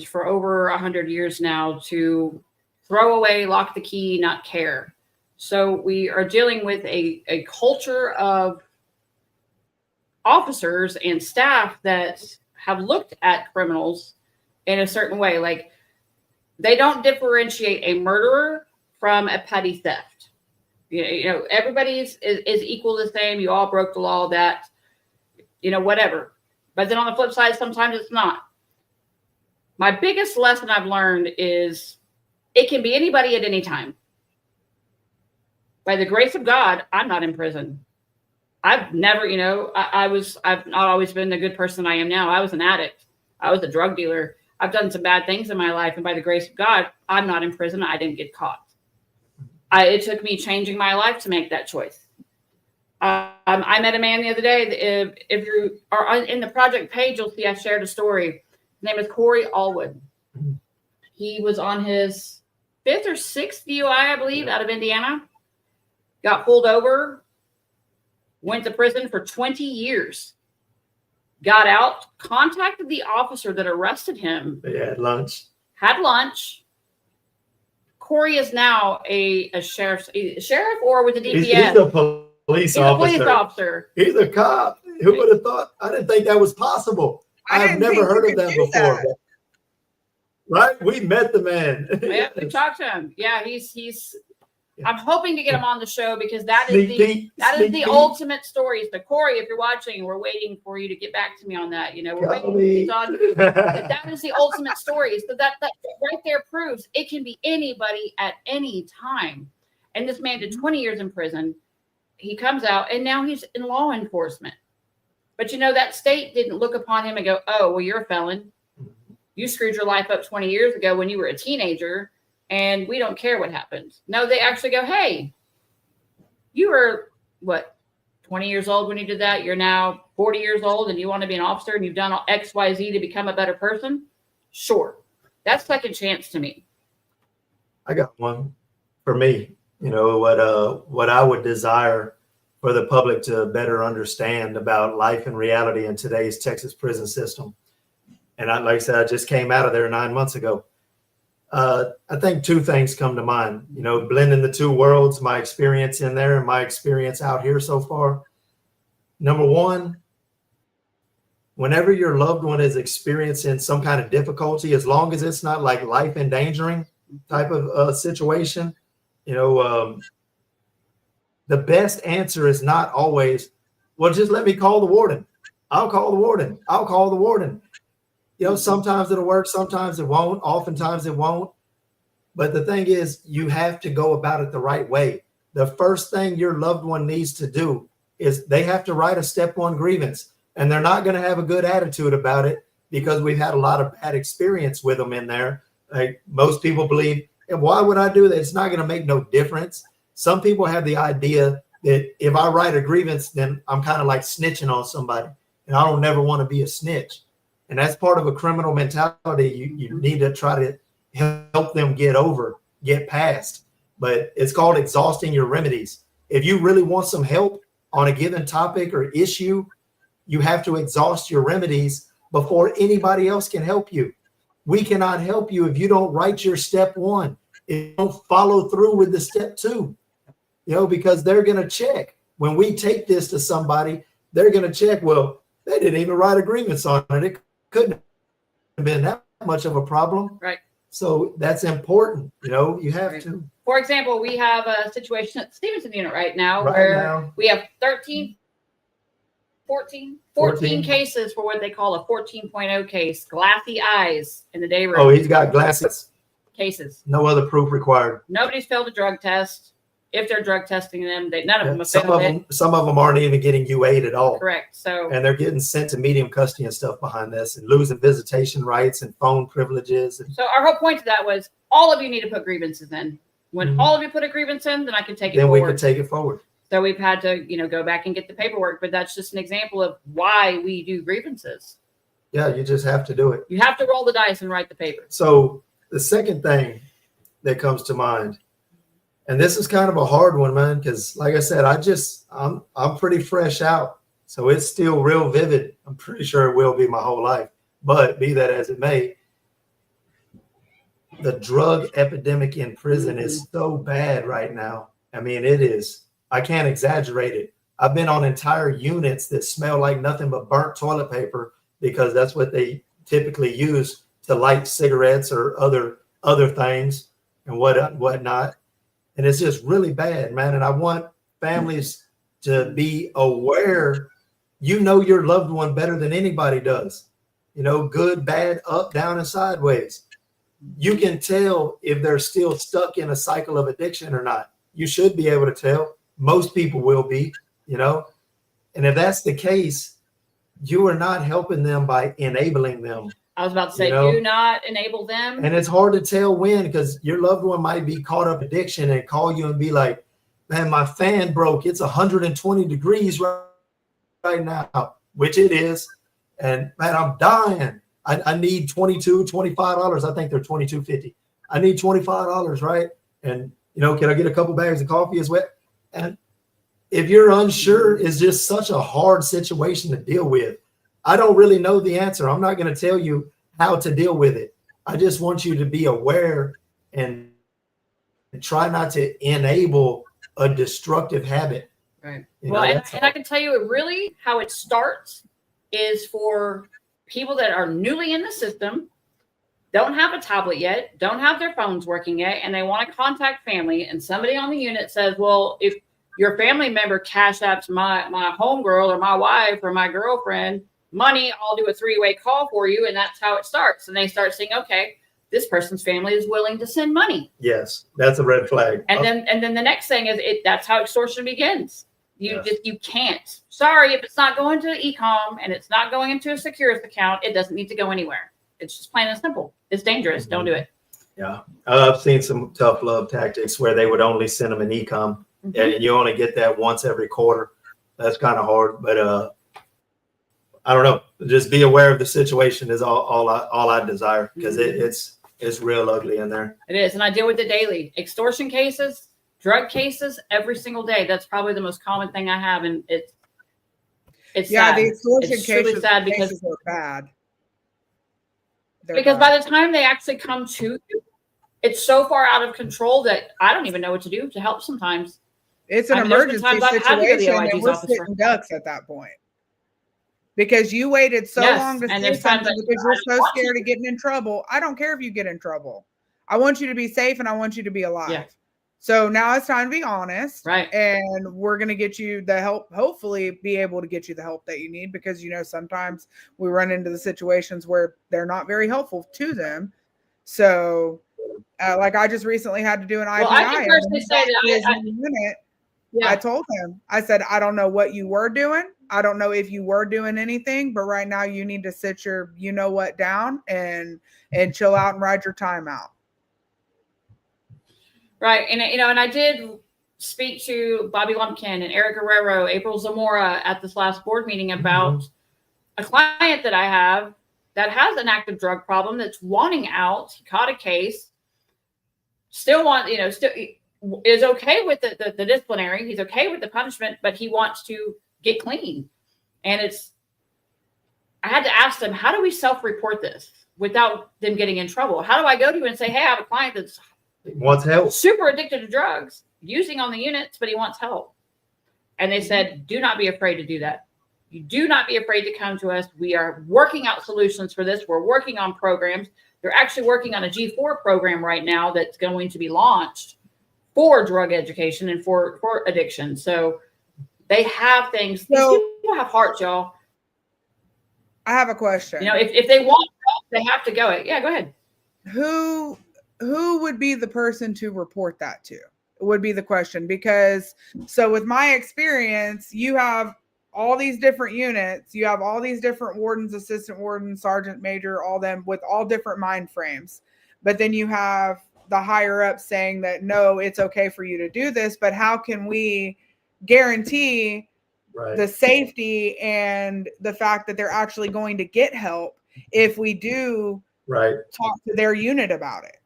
for over 100 years now to throw away, lock the key, not care. So we are dealing with a culture of officers and staff that have looked at criminals in a certain way. Like, they don't differentiate a murderer from a petty theft. Everybody is equal the same. You all broke the law, that, whatever. But then on the flip side, sometimes it's not. My biggest lesson I've learned is it can be anybody at any time. By the grace of God, I'm not in prison. I've never, I've not always been the good person I am now. I was an addict. I was a drug dealer. I've done some bad things in my life. And by the grace of God, I'm not in prison. I didn't get caught. It took me changing my life to make that choice. I met a man the other day. If you are in the project page, you'll see I shared a story. His name is Corey Allwood. He was on his 5th or 6th DUI, I believe, out of Indiana. Got pulled over, went to prison for 20 years, got out, contacted the officer that arrested him. They had lunch. Corey is now a sheriff or with the DPS. He's a police officer. He's a cop. Who would have thought? I didn't think that was possible. I've never heard of that before. Right? We met the man. Yeah, we talked to him. Yeah, he's. I'm hoping to get him on the show because that is the ultimate story. So Corey, if you're watching, we're waiting for you to get back to me on that. We're waiting. That is the ultimate story. So that right there proves it can be anybody at any time. And this man did 20 years in prison. He comes out and now he's in law enforcement. But that state didn't look upon him and go, "Oh, well, you're a felon. You screwed your life up 20 years ago when you were a teenager, and we don't care what happened." No, they actually go, "Hey, you were, 20 years old when you did that? You're now 40 years old and you want to be an officer and you've done X, Y, Z to become a better person? Sure." That's second chance to me. I got one for me. What I would desire for the public to better understand about life and reality in today's Texas prison system. And like I said, I just came out of there 9 months ago. I think 2 things come to mind, blending the 2 worlds, my experience in there and my experience out here so far. Number 1, whenever your loved one is experiencing some kind of difficulty, as long as it's not like life endangering type of situation, the best answer is not always, "Well, just let me call the warden. I'll call the warden. I'll call the warden." Sometimes it'll work, sometimes it won't, oftentimes it won't. But the thing is, you have to go about it the right way. The first thing your loved one needs to do is they have to write a step 1 grievance. And they're not going to have a good attitude about it because we've had a lot of bad experience with them in there. Like most people believe, and why would I do that? It's not going to make no difference. Some people have the idea that if I write a grievance, then I'm kind of like snitching on somebody. And I don't never want to be a snitch. And that's part of a criminal mentality. You need to try to help them get past. But it's called exhausting your remedies. If you really want some help on a given topic or issue, you have to exhaust your remedies before anybody else can help you. We cannot help you if you don't write your step 1. If you don't follow through with the step 2, because they're going to check. When we take this to somebody, they're going to check, well, they didn't even write a grievance on it. It couldn't have been that much of a problem. Right. So that's important. You have to. For example, we have a situation at Stevenson unit right now where we have 14 cases for what they call a 14.0 case, glassy eyes in the day room. Oh, he's got glasses. Cases. No other proof required. Nobody's failed a drug test. If they're drug testing them, none of them have failed it. Some of them aren't even getting U8 at all. Correct. And they're getting sent to medium custody and stuff behind this and losing visitation rights and phone privileges. So our whole point to that was all of you need to put grievances in. When all of you put a grievance in, then I can take it forward. Then we can take it forward. So we've had to, go back and get the paperwork, but that's just an example of why we do grievances. Yeah, you just have to do it. You have to roll the dice and write the paper. So the second thing that comes to mind, and this is kind of a hard one, man, because like I said, I'm pretty fresh out. So it's still real vivid. I'm pretty sure it will be my whole life. But be that as it may, the drug epidemic in prison is so bad right now. I mean, it is. I can't exaggerate it. I've been on entire units that smell like nothing but burnt toilet paper because that's what they typically use to light cigarettes or other things and whatnot. And it's just really bad, man. And I want families to be aware. Your loved one better than anybody does. Good, bad, up, down, and sideways. You can tell if they're still stuck in a cycle of addiction or not. you should be able to tell. Most people will be, you know. And if that's the case, you are not helping them by enabling them. I was about to say, you know? do not enable them. And it's hard to tell when, because your loved one might be caught up in addiction and call you and be like, man, my fan broke. It's 120 degrees right now, which it is. And man, I'm dying. I need $22, $25. I think they're $22.50. I need $25, right? And, you know, can I get a couple bags of coffee as well? And if you're unsure, it's just such a hard situation to deal with. I don't really know the answer. I'm not going to tell you how to deal with it. I just want you to be aware and try not to enable a destructive habit. Right. You Well, know, and I can tell you it really how it starts is for people that are newly in the system, don't have a tablet yet, don't have their phones working yet, and they want to contact family. And somebody on the unit says, well, if your family member cash apps my homegirl or my wife or my girlfriend money, I'll do a 3-way call for you. And that's how it starts. And they start saying, okay, this person's family is willing to send money. yes, that's a red flag. And then the next thing is that's how extortion begins. You can't. Sorry, if it's not going to e-com and it's not going into a Securus account, it doesn't need to go anywhere. It's just plain and simple. It's dangerous. Don't do it. Yeah. I've seen some tough love tactics where they would only send them an e-com. And you only get that once every quarter. That's kind of hard, but I don't know. Just be aware of the situation is all I desire, because it's real ugly in there. It is, and I deal with it daily. Extortion cases, drug cases, every single day. That's probably the most common thing I have, and it's sad. The extortion it's really cases, sad because are bad. Because by the time they actually come to you, it's so far out of control that I don't even know what to do to help sometimes. It's an emergency situation, and we're sitting ducks at that point. Because you waited so long to say something because you're so scared of getting in trouble. I don't care if you get in trouble. I want you to be safe and I want you to be alive. Yeah. So now it's time to be honest. Right. And we're going to get you the help, hopefully be able to get you the help that you need, because, you know, sometimes we run into the situations where they're not very helpful to them. So like I just recently had to do an IPI. I can personally say that I told him, I said, I don't know what you were doing. I don't know if you were doing anything, but right now you need to sit your, you know what, down and chill out and ride your time out. Right. And, you know, and I did speak to Bobby Lumpkin and Eric Guerrero, April Zamora at this last board meeting about a client that I have that has an active drug problem that's wanting out. He caught a case, still is okay with the disciplinary. He's okay with the punishment, but he wants to get clean. And I had to ask them, how do we self-report this without them getting in trouble? How do I go to you and say, hey, I have a client that's wants help, super addicted to drugs, using on the units, but he wants help? And they said, do not be afraid to do that. You do not be afraid to come to us. We are working out solutions for this. We're working on programs. They're actually working on a G4 program right now that's going to be launched for drug education and for addiction. So they have things. These people have hearts, y'all. I have a question. You know, if they want help, they have to go. Yeah, go ahead. Who would be the person to report that to? Would be the question. Because so with my experience, you have all these different units, you have all these different wardens, assistant wardens, sergeant major, all them with all different mind frames. But then you have the higher up saying that, no, it's okay for you to do this, but how can we guarantee the safety and the fact that they're actually going to get help if we do talk to their unit about it?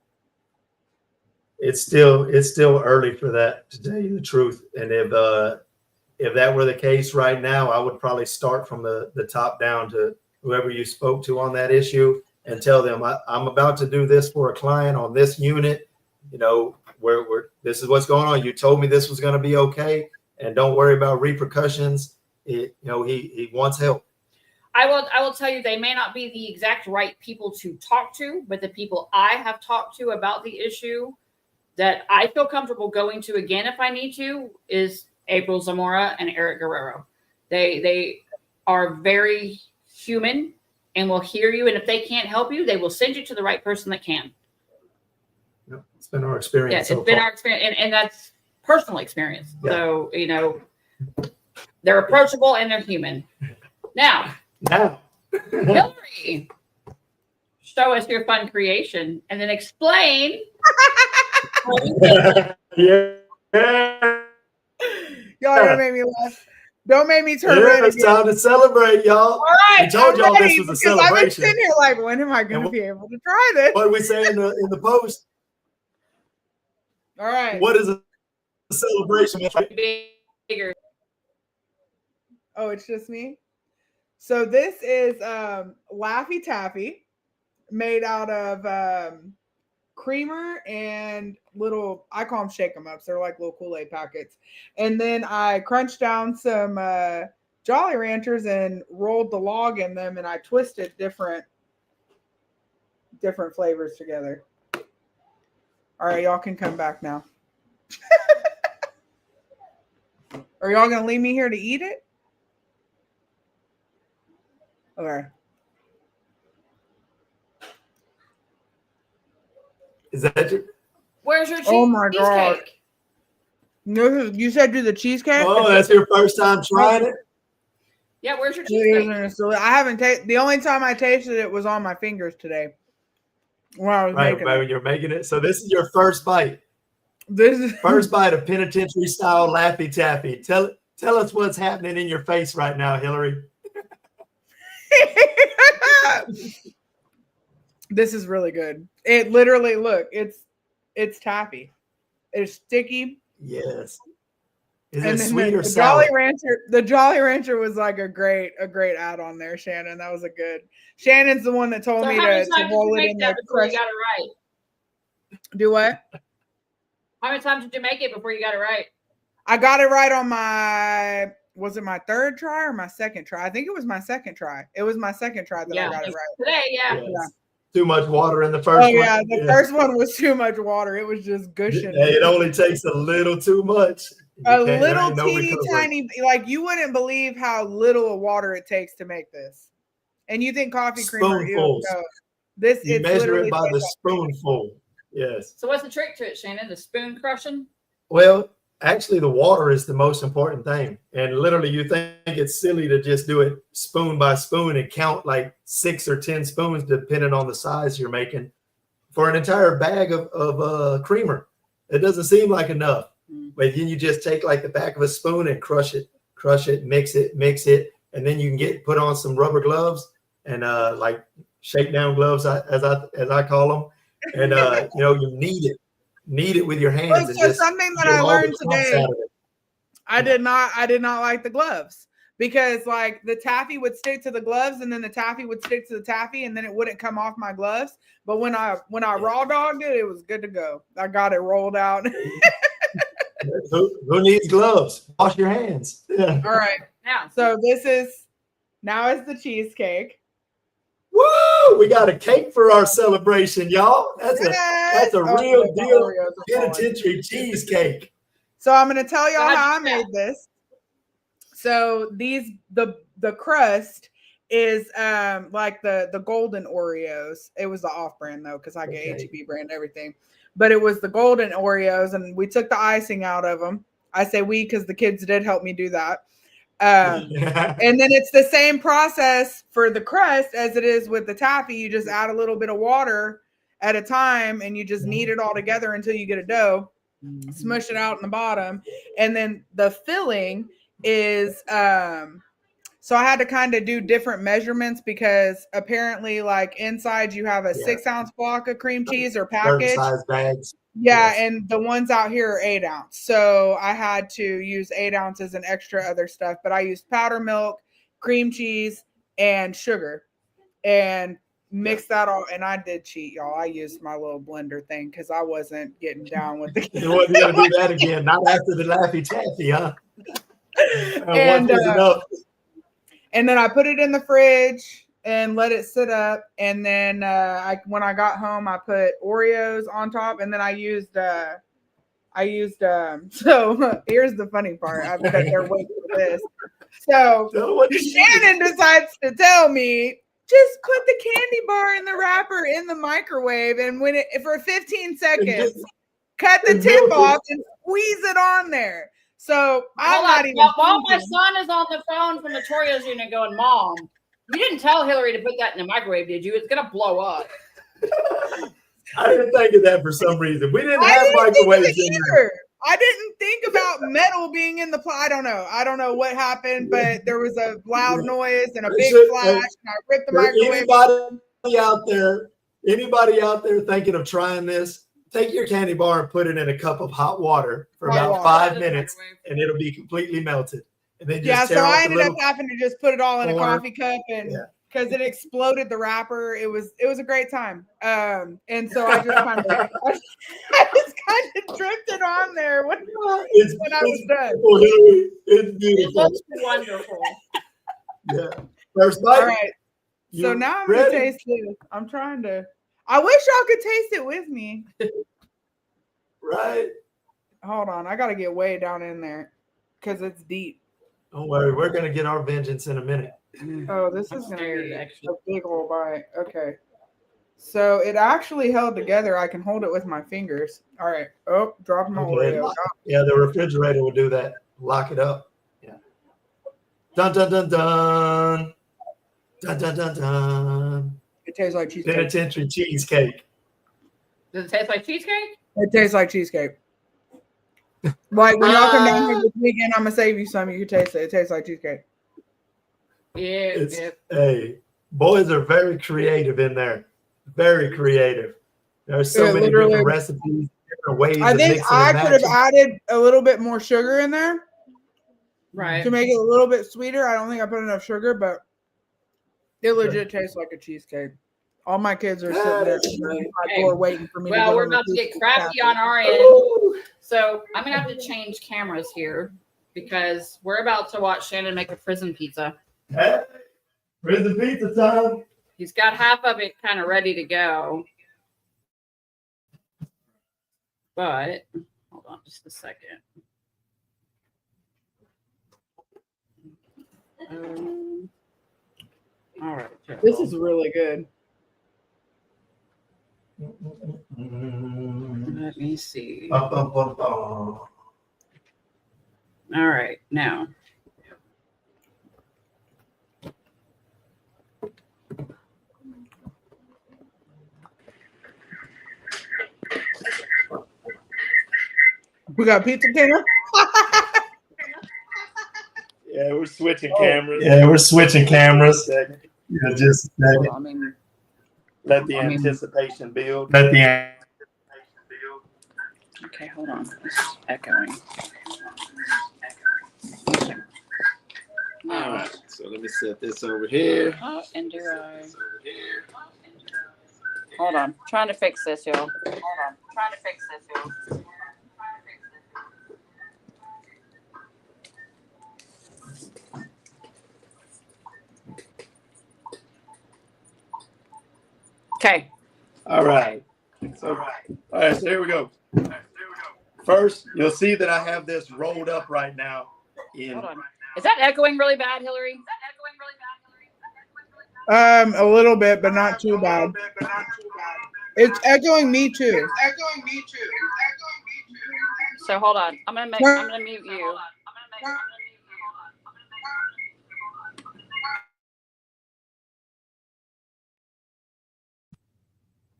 It's still early for that, to tell you the truth. And if that were the case right now, I would probably start from the top down to whoever you spoke to on that issue and tell them, I'm about to do this for a client on this unit. You know, where this is what's going on. You told me this was going to be okay, and don't worry about repercussions. He wants help. I will tell you, they may not be the exact right people to talk to, but the people I have talked to about the issue that I feel comfortable going to again if I need to is April Zamora and Eric Guerrero. They are very human and will hear you. And if they can't help you, they will send you to the right person that can. Yep. It's been our experience. Yeah, it's been our experience. And that's personal experience. Yeah. So, they're approachable and they're human. Now, Hillary, show us your fun creation and then explain. Yeah. Y'all gonna make me laugh. Don't make me turn red. It's time to celebrate, y'all. All right, we told y'all this was a celebration. I've been sitting here like, when am I going to be able to try this? What we say in the post? All right. What is a celebration? Bigger. Oh, it's just me. So this is Laffy Taffy, made out of creamer and little, I call them shake 'em ups. They're like little Kool-Aid packets. And then I crunched down some Jolly Ranchers and rolled the log in them, and I twisted different flavors together. All right, y'all can come back now. Are y'all gonna leave me here to eat it? Okay. Is that your? Where's your cheesecake? Oh my God. You said do the cheesecake? Oh, that's your first time trying it? Yeah, where's your cheesecake? I haven't tasted. The only time I tasted it was on my fingers today when I was making it. You're making it. So this is your first bite. This is First bite of penitentiary style Laffy Taffy. Tell us what's happening in your face right now, Hillary. This is really good. It literally, look, it's taffy. It's sticky. Yes. Is And it then sweet or the sour? The Jolly Rancher was like a great add on there, Shannon. That was a good. Shannon's the one that told me to roll it in there. Before you got it right? Do what? How many times did you make it before you got it right? I got it right on was it my third try or my second try? I think it was my second try. It was my second try that I got it right. Today, yeah. Too much water in the first one. Oh, yeah. The first one was too much water. It was just gushing. Hey, it only takes a little too much. A little teeny tiny, like you wouldn't believe how little of water it takes to make this. And you think coffee creamer, Spoonfuls. You measure it by the spoonful. Yes. So what's the trick to it, Shannon? The spoon crushing? Well, actually, the water is the most important thing. And literally, you think it's silly to just do it spoon by spoon and count like 6 or 10 spoons, depending on the size you're making, for an entire bag of creamer. It doesn't seem like enough. But then you just take like the back of a spoon and crush it, mix it, and then you can put on some rubber gloves and like shakedown gloves, as I call them, and you knead it with your hands. So something that I learned today, I did not like the gloves, because like the taffy would stick to the gloves and then the taffy would stick to the taffy and then it wouldn't come off my gloves. But when I raw dogged it, it was good to go. I got it rolled out. Who needs gloves? Wash your hands. Yeah. All right. Now, so now is the cheesecake. Woo! We got a cake for our celebration, y'all. That's a real deal penitentiary cheesecake. So I'm going to tell y'all how I made this. So the crust is like the golden Oreos. It was the off-brand though, because I get HEB brand everything. But it was the golden Oreos, and we took the icing out of them. I say we because the kids did help me do that. And then it's the same process for the crust as it is with the taffy. You just add a little bit of water at a time, and you just knead it all together until you get a dough. Smush it out in the bottom, and then the filling is so I had to kind of do different measurements, because apparently like inside you have a 6-ounce block of cream cheese or package size bags. Yes. And the ones out here are 8 ounce, so I had to use 8 ounces and extra other stuff, but I used powder milk, cream cheese, and sugar and mix that all. And I did cheat, y'all. I used my little blender thing because I wasn't getting down with the You wasn't gonna do that again, not after the Laffy Taffy, huh? And then I put it in the fridge and let it sit up. And then when I got home, I put Oreos on top, and then I used so here's the funny part. I bet they're waiting for this. So Shannon decides to tell me, just put the candy bar in the wrapper in the microwave, and for 15 seconds, cut the tip off and squeeze it on there. So I'm not even. While my son is on the phone from the Toreos unit going, Mom, you didn't tell Hillary to put that in the microwave, did you? It's gonna blow up. I didn't think of that for some reason. We didn't have microwaves either. I didn't think about metal being in the I don't know what happened, but there was a loud noise and a big flash, and I ripped the microwave. Anybody out there thinking of trying this, take your candy bar and put it in a cup of hot water for about 5 minutes, and it'll be completely melted. And then just so I ended up having to just put it all in a coffee cup, and because it exploded the wrapper, it was a great time. And so I just kind of dripped it on there when I was done. It's beautiful. It looks wonderful. Yeah. First bite. All right. So now I'm gonna taste this. I'm trying to. I wish y'all could taste it with me. Right. Hold on, I gotta get way down in there because it's deep. Don't worry, we're gonna get our vengeance in a minute. Oh, this is gonna be a big old bite. Okay. So it actually held together. I can hold it with my fingers. All right. Oh, drop my Oreo. Yeah, the refrigerator will do that. Lock it up. Yeah. Dun dun dun dun. Dun dun dun dun. It tastes like cheesecake. Penitentiary cheesecake. Does it taste like cheesecake? It tastes like cheesecake. Like when y'all come down here this weekend, I'm gonna save you some. You can taste it. It tastes like cheesecake. Yeah. Hey, boys are very creative in there. Very creative. There's so many different recipes, different ways. I think I could have added a little bit more sugar in there, right, to make it a little bit sweeter. I don't think I put enough sugar, but it legit tastes like a cheesecake. All my kids are sitting there waiting for me. Well, we're about to get crafty on our end, so I'm gonna have to change cameras here because we're about to watch Shannon make a prison pizza. Hey, prison pizza time. He's got half of it kind of ready to go. But hold on just a second. All right. This is really good. Let me see. All right, now. We got pizza camera. Yeah, we're switching cameras. Yeah, we're switching cameras. Yeah, just let the anticipation build. Okay, hold on. It's echoing. All right, so let me set this over here. And do I? Hold on. Trying to fix this, y'all. Okay. All right. So here we go. First, you'll see that I have this rolled up right now. Hold on. Is that echoing really bad, Hillary? A little bit, but not too bad. It's echoing me too. So hold on. I'm gonna mute you.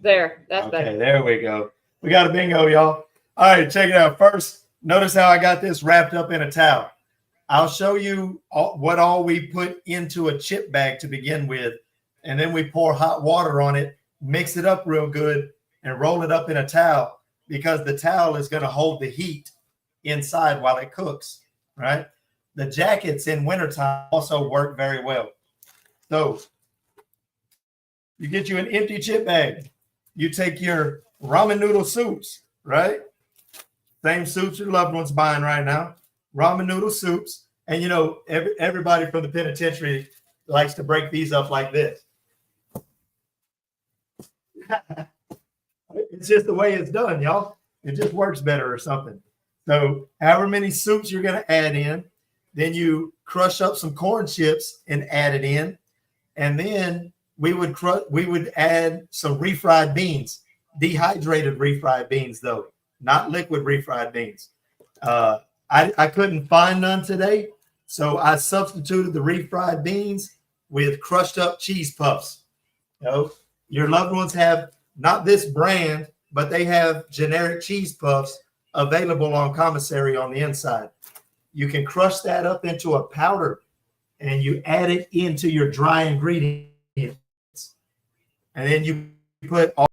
There, that's better. Okay, there we go. We got a bingo, y'all. All right, check it out. First, notice how I got this wrapped up in a towel. I'll show you what all we put into a chip bag to begin with, and then we pour hot water on it, mix it up real good, and roll it up in a towel because the towel is going to hold the heat inside while it cooks, right? The jackets in wintertime also work very well. So you get you an empty chip bag. You take your ramen noodle soups, right? Same soups your loved one's buying right now. Ramen noodle soups. And, you know, everybody from the penitentiary likes to break these up like this. It's just the way it's done, y'all. It just works better or something. So however many soups you're going to add in, then you crush up some corn chips and add it in. And then we would add some refried beans, dehydrated refried beans, though, not liquid refried beans. I couldn't find none today, so I substituted the refried beans with crushed up cheese puffs. You know, your loved ones have not this brand, but they have generic cheese puffs available on commissary on the inside. You can crush that up into a powder and you add it into your dry ingredients. And then you put all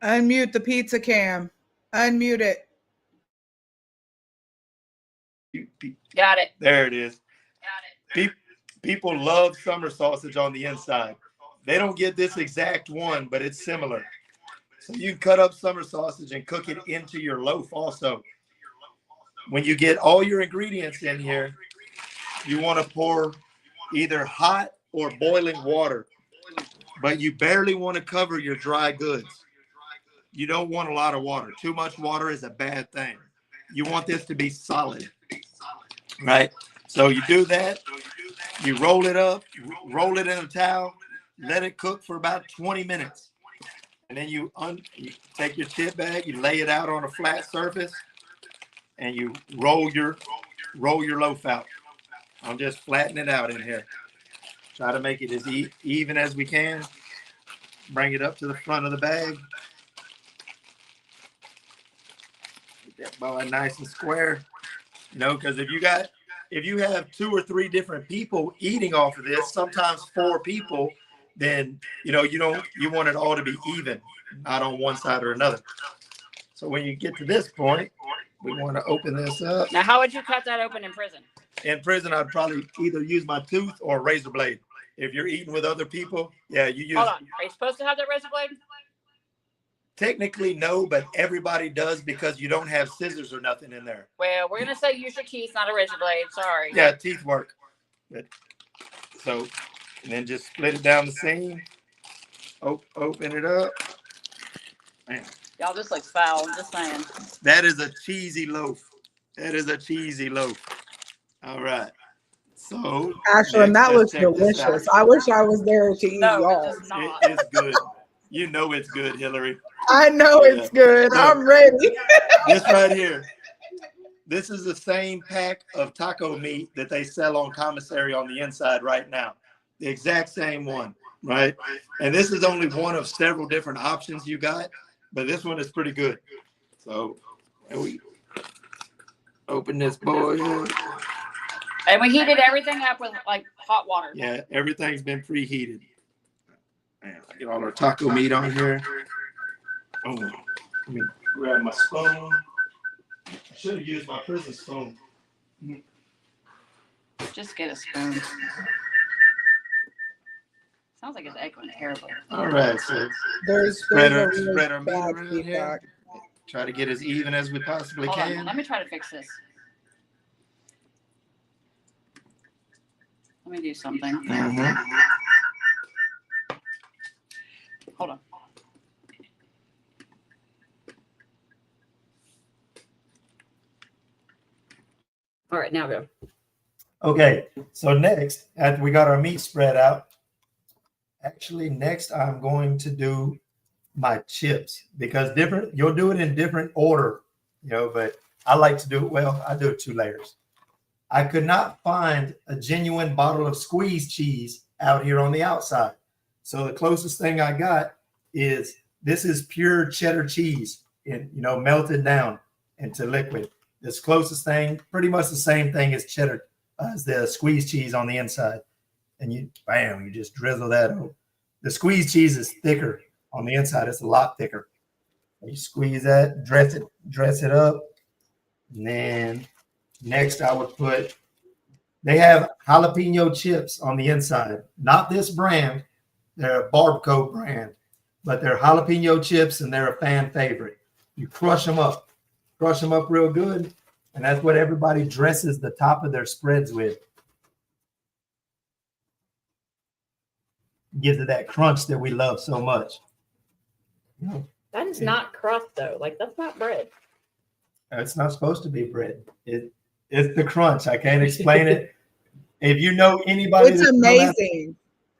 Unmute the pizza cam. Unmute it. Got it. There it is. People love summer sausage on the inside. They don't get this exact one, but it's similar. So you can cut up summer sausage and cook it into your loaf also. When you get all your ingredients in here, you want to pour either hot or boiling water, but you barely want to cover your dry goods. You don't want a lot of water. Too much water is a bad thing. You want this to be solid, right? So you do that. You roll it up, roll it in a towel, let it cook for about 20 minutes. And then you take your chip bag, you lay it out on a flat surface, and you roll your loaf out. I'm just flattening it out in here. Try to make it as even as we can. Bring it up to the front of the bag. Get that boy nice and square. You know, because if you have 2 or 3 different people eating off of this, sometimes 4 people, then you want it all to be even, not on one side or another. So when you get to this point, we want to open this up. Now, how would you cut that open in prison? In prison, I'd probably either use my tooth or a razor blade. If you're eating with other people, yeah, you use. Hold on. Are you supposed to have that razor blade? Technically, no, but everybody does because you don't have scissors or nothing in there. Well, we're going to say use your teeth, not a razor blade. Sorry. Yeah, teeth work. So, and then just split it down the seam. Open it up. Man. Y'all, this looks foul. I'm just saying. That is a cheesy loaf. That is a cheesy loaf. All right. So, Ashlyn, that looks delicious. I wish I was there to eat y'all. It's good. You know it's good, Hillary. I know it's good. I'm ready. This right here. This is the same pack of taco meat that they sell on commissary on the inside right now. The exact same one, right? And this is only one of several different options you got, but this one is pretty good. So, and we open this boy up. And we heated everything up with like hot water. Yeah, everything's been preheated. Man, get all our taco meat on here. Oh, let me grab my spoon. I should have used my prison spoon. Just get a spoon. Sounds like it's echoing terribly. All right, so There's spread a our really meat around bad here. feedback. Try to get as even as we possibly Hold can. on, let me try to fix this. Let me do something. Mhm. Hold on. All right, now go. Okay, so next, after we got our meat spread out, actually next I'm going to do my chips because you'll do it in different order, but I like to do it, I do it 2 layers. I could not find a genuine bottle of squeeze cheese out here on the outside. So the closest thing I got is this is pure cheddar cheese, melted down into liquid. This closest thing, pretty much the same thing as cheddar, as the squeeze cheese on the inside. And you just drizzle that over. The squeeze cheese is thicker on the inside. It's a lot thicker. You squeeze that, dress it up. And then next I would they have jalapeno chips on the inside. Not this brand. They're a Barbco brand, but they're jalapeno chips and they're a fan favorite. You crush them up real good. And that's what everybody dresses the top of their spreads with. Gives it that crunch that we love so much. That is not crust though. Like that's not bread. It's not supposed to be bread. It's the crunch. I can't explain it. if you know anybody, It's that's amazing.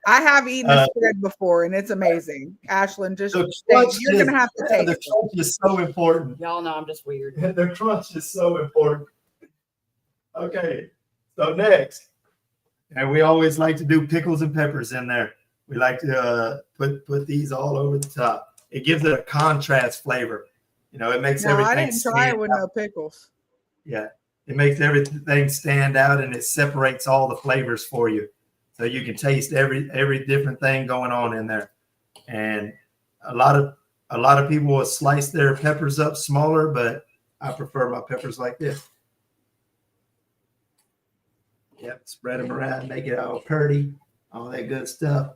I have eaten the spread before, and it's amazing. Ashlyn, just you're gonna have to taste the crunch is so important. Y'all know I'm just weird. The crunch is so important. Okay, so next, and we always like to do pickles and peppers in there. We like to put these all over the top. It gives it a contrast flavor. You know, it makes everything. I didn't try it with no pickles. Yeah, it makes everything stand out, and it separates all the flavors for you, so you can taste every different thing going on in there. And a lot of people will slice their peppers up smaller, but I prefer my peppers like this. Yep, spread them around, make it all pretty, all that good stuff.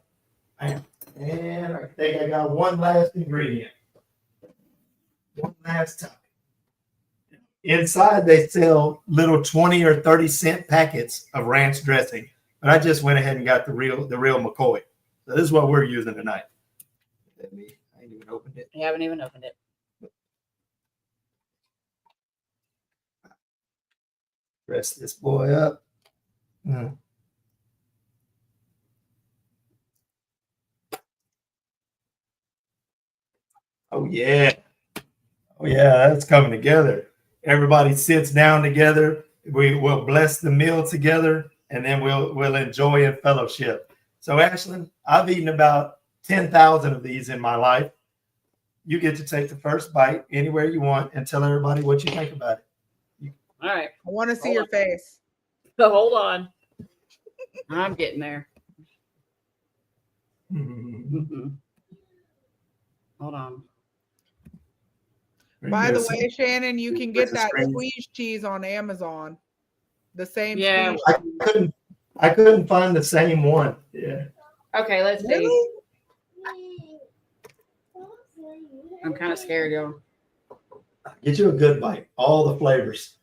And I think I got one last ingredient. One last time. Inside, they sell little 20 or 30-cent packets of ranch dressing, but I just went ahead and got the real McCoy. So this is what we're using tonight. I ain't even opened it. You haven't even opened it. Press this boy up. Oh yeah. Oh yeah, that's coming together. Everybody sits down together. We will bless the meal together, and then we'll enjoy in fellowship. So, Ashlyn, I've eaten about 10,000 of these in my life. You get to take the first bite anywhere you want and tell everybody what you think about it. All right. I want to see your face. So hold on. I'm getting there. Hold on. By the way, Shannon, you can get that squeeze cheese on Amazon. The same. Yeah. I couldn't find the same one. Yeah. Okay, let's see. I'm kind of scared, y'all. Get you a good bite. All the flavors.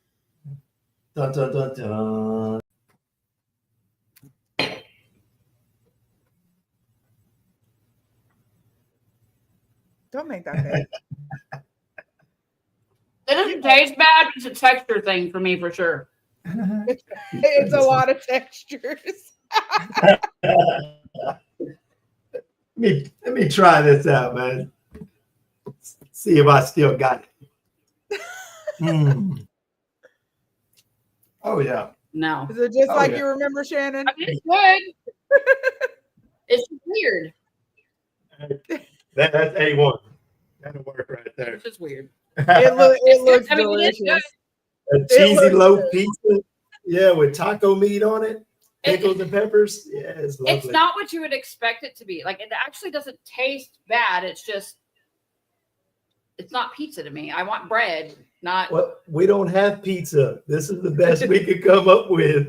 Dun, dun, dun, dun. Don't make that face. It doesn't taste bad. It's a texture thing for me, for sure. It's a lot of textures. Let me try this out, man. See if I still got it. Oh yeah. No. Is it just like you remember, Shannon? I mean, it's good. It's weird. That's A1. That'll work right there. It's just weird. It looks delicious. A cheesy loaf pizza, yeah, with taco meat on it, pickles and peppers. Yeah, it's lovely. It's not what you would expect it to be. Like, it actually doesn't taste bad. It's just, it's not pizza to me. I want bread, not. Well, we don't have pizza. This is the best we could come up with.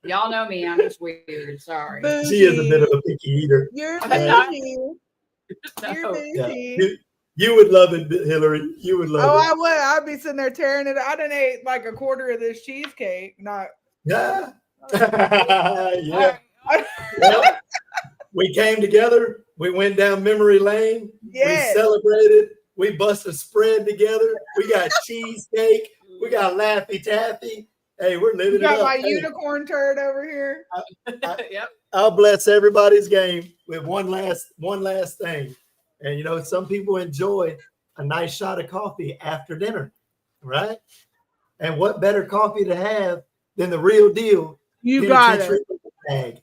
Y'all know me. I'm just weird. Sorry. She is a bit of a picky eater. You're bougie. You're bougie. Yeah. You would love it, Hillary. You would love it. Oh, I would. I'd be sitting there tearing it. I done ate like a quarter of this cheesecake. Not. Yeah. Yeah. Well, we came together. We went down memory lane. Yes. We celebrated. We busted a spread together. We got cheesecake. We got Laffy Taffy. Hey, we're living it up. You got my unicorn turd over here. Yep. I'll bless everybody's game with one last thing. And, you know, some people enjoy a nice shot of coffee after dinner, right? And what better coffee to have than the real deal? You got it. Bag.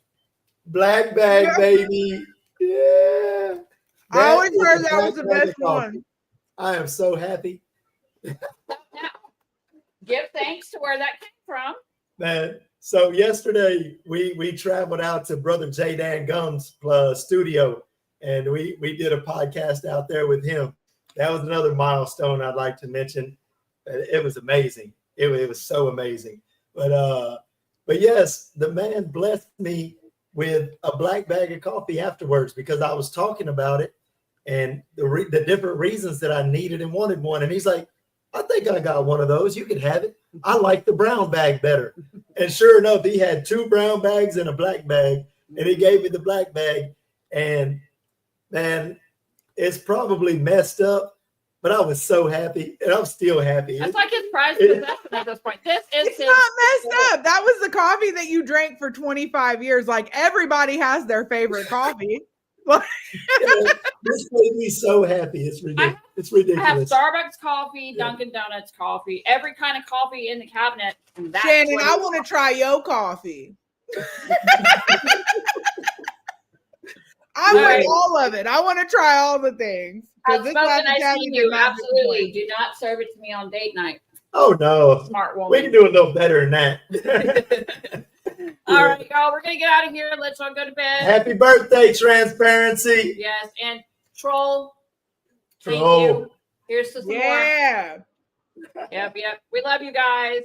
Black bag, baby. Yeah. I always heard that was the best one. I am so happy. Give thanks to where that came from. Man, so yesterday we traveled out to Brother J. Dan Gum's studio. And we did a podcast out there with him. That was another milestone I'd like to mention. It was amazing. It was so amazing. But yes, the man blessed me with a black bag of coffee afterwards because I was talking about it and the different reasons that I needed and wanted one. And he's like, I think I got one of those. You can have it. I like the brown bag better. And sure enough, he had 2 brown bags and a black bag. And he gave me the black bag. And man, it's probably messed up, but I was so happy, and I'm still happy. That's like his prized possession at this point. This is It's not messed up. That was the coffee that you drank for 25 years. Like everybody has their favorite coffee. This made me so happy. It's ridiculous. I have Starbucks coffee, Dunkin' Donuts coffee, every kind of coffee in the cabinet. And that's Shannon, I want to try your coffee. I want all of it. I want to try all the things. Outspoken, I see you. Absolutely. Do not serve it to me on date night. Oh, no. Smart woman. We can do a little better than that. All right, y'all. We're going to get out of here. Let's all go to bed. Happy birthday, Transparency. Yes. And Troll. Troll. Thank you. Here's to some more. Yeah. Yep. We love you guys.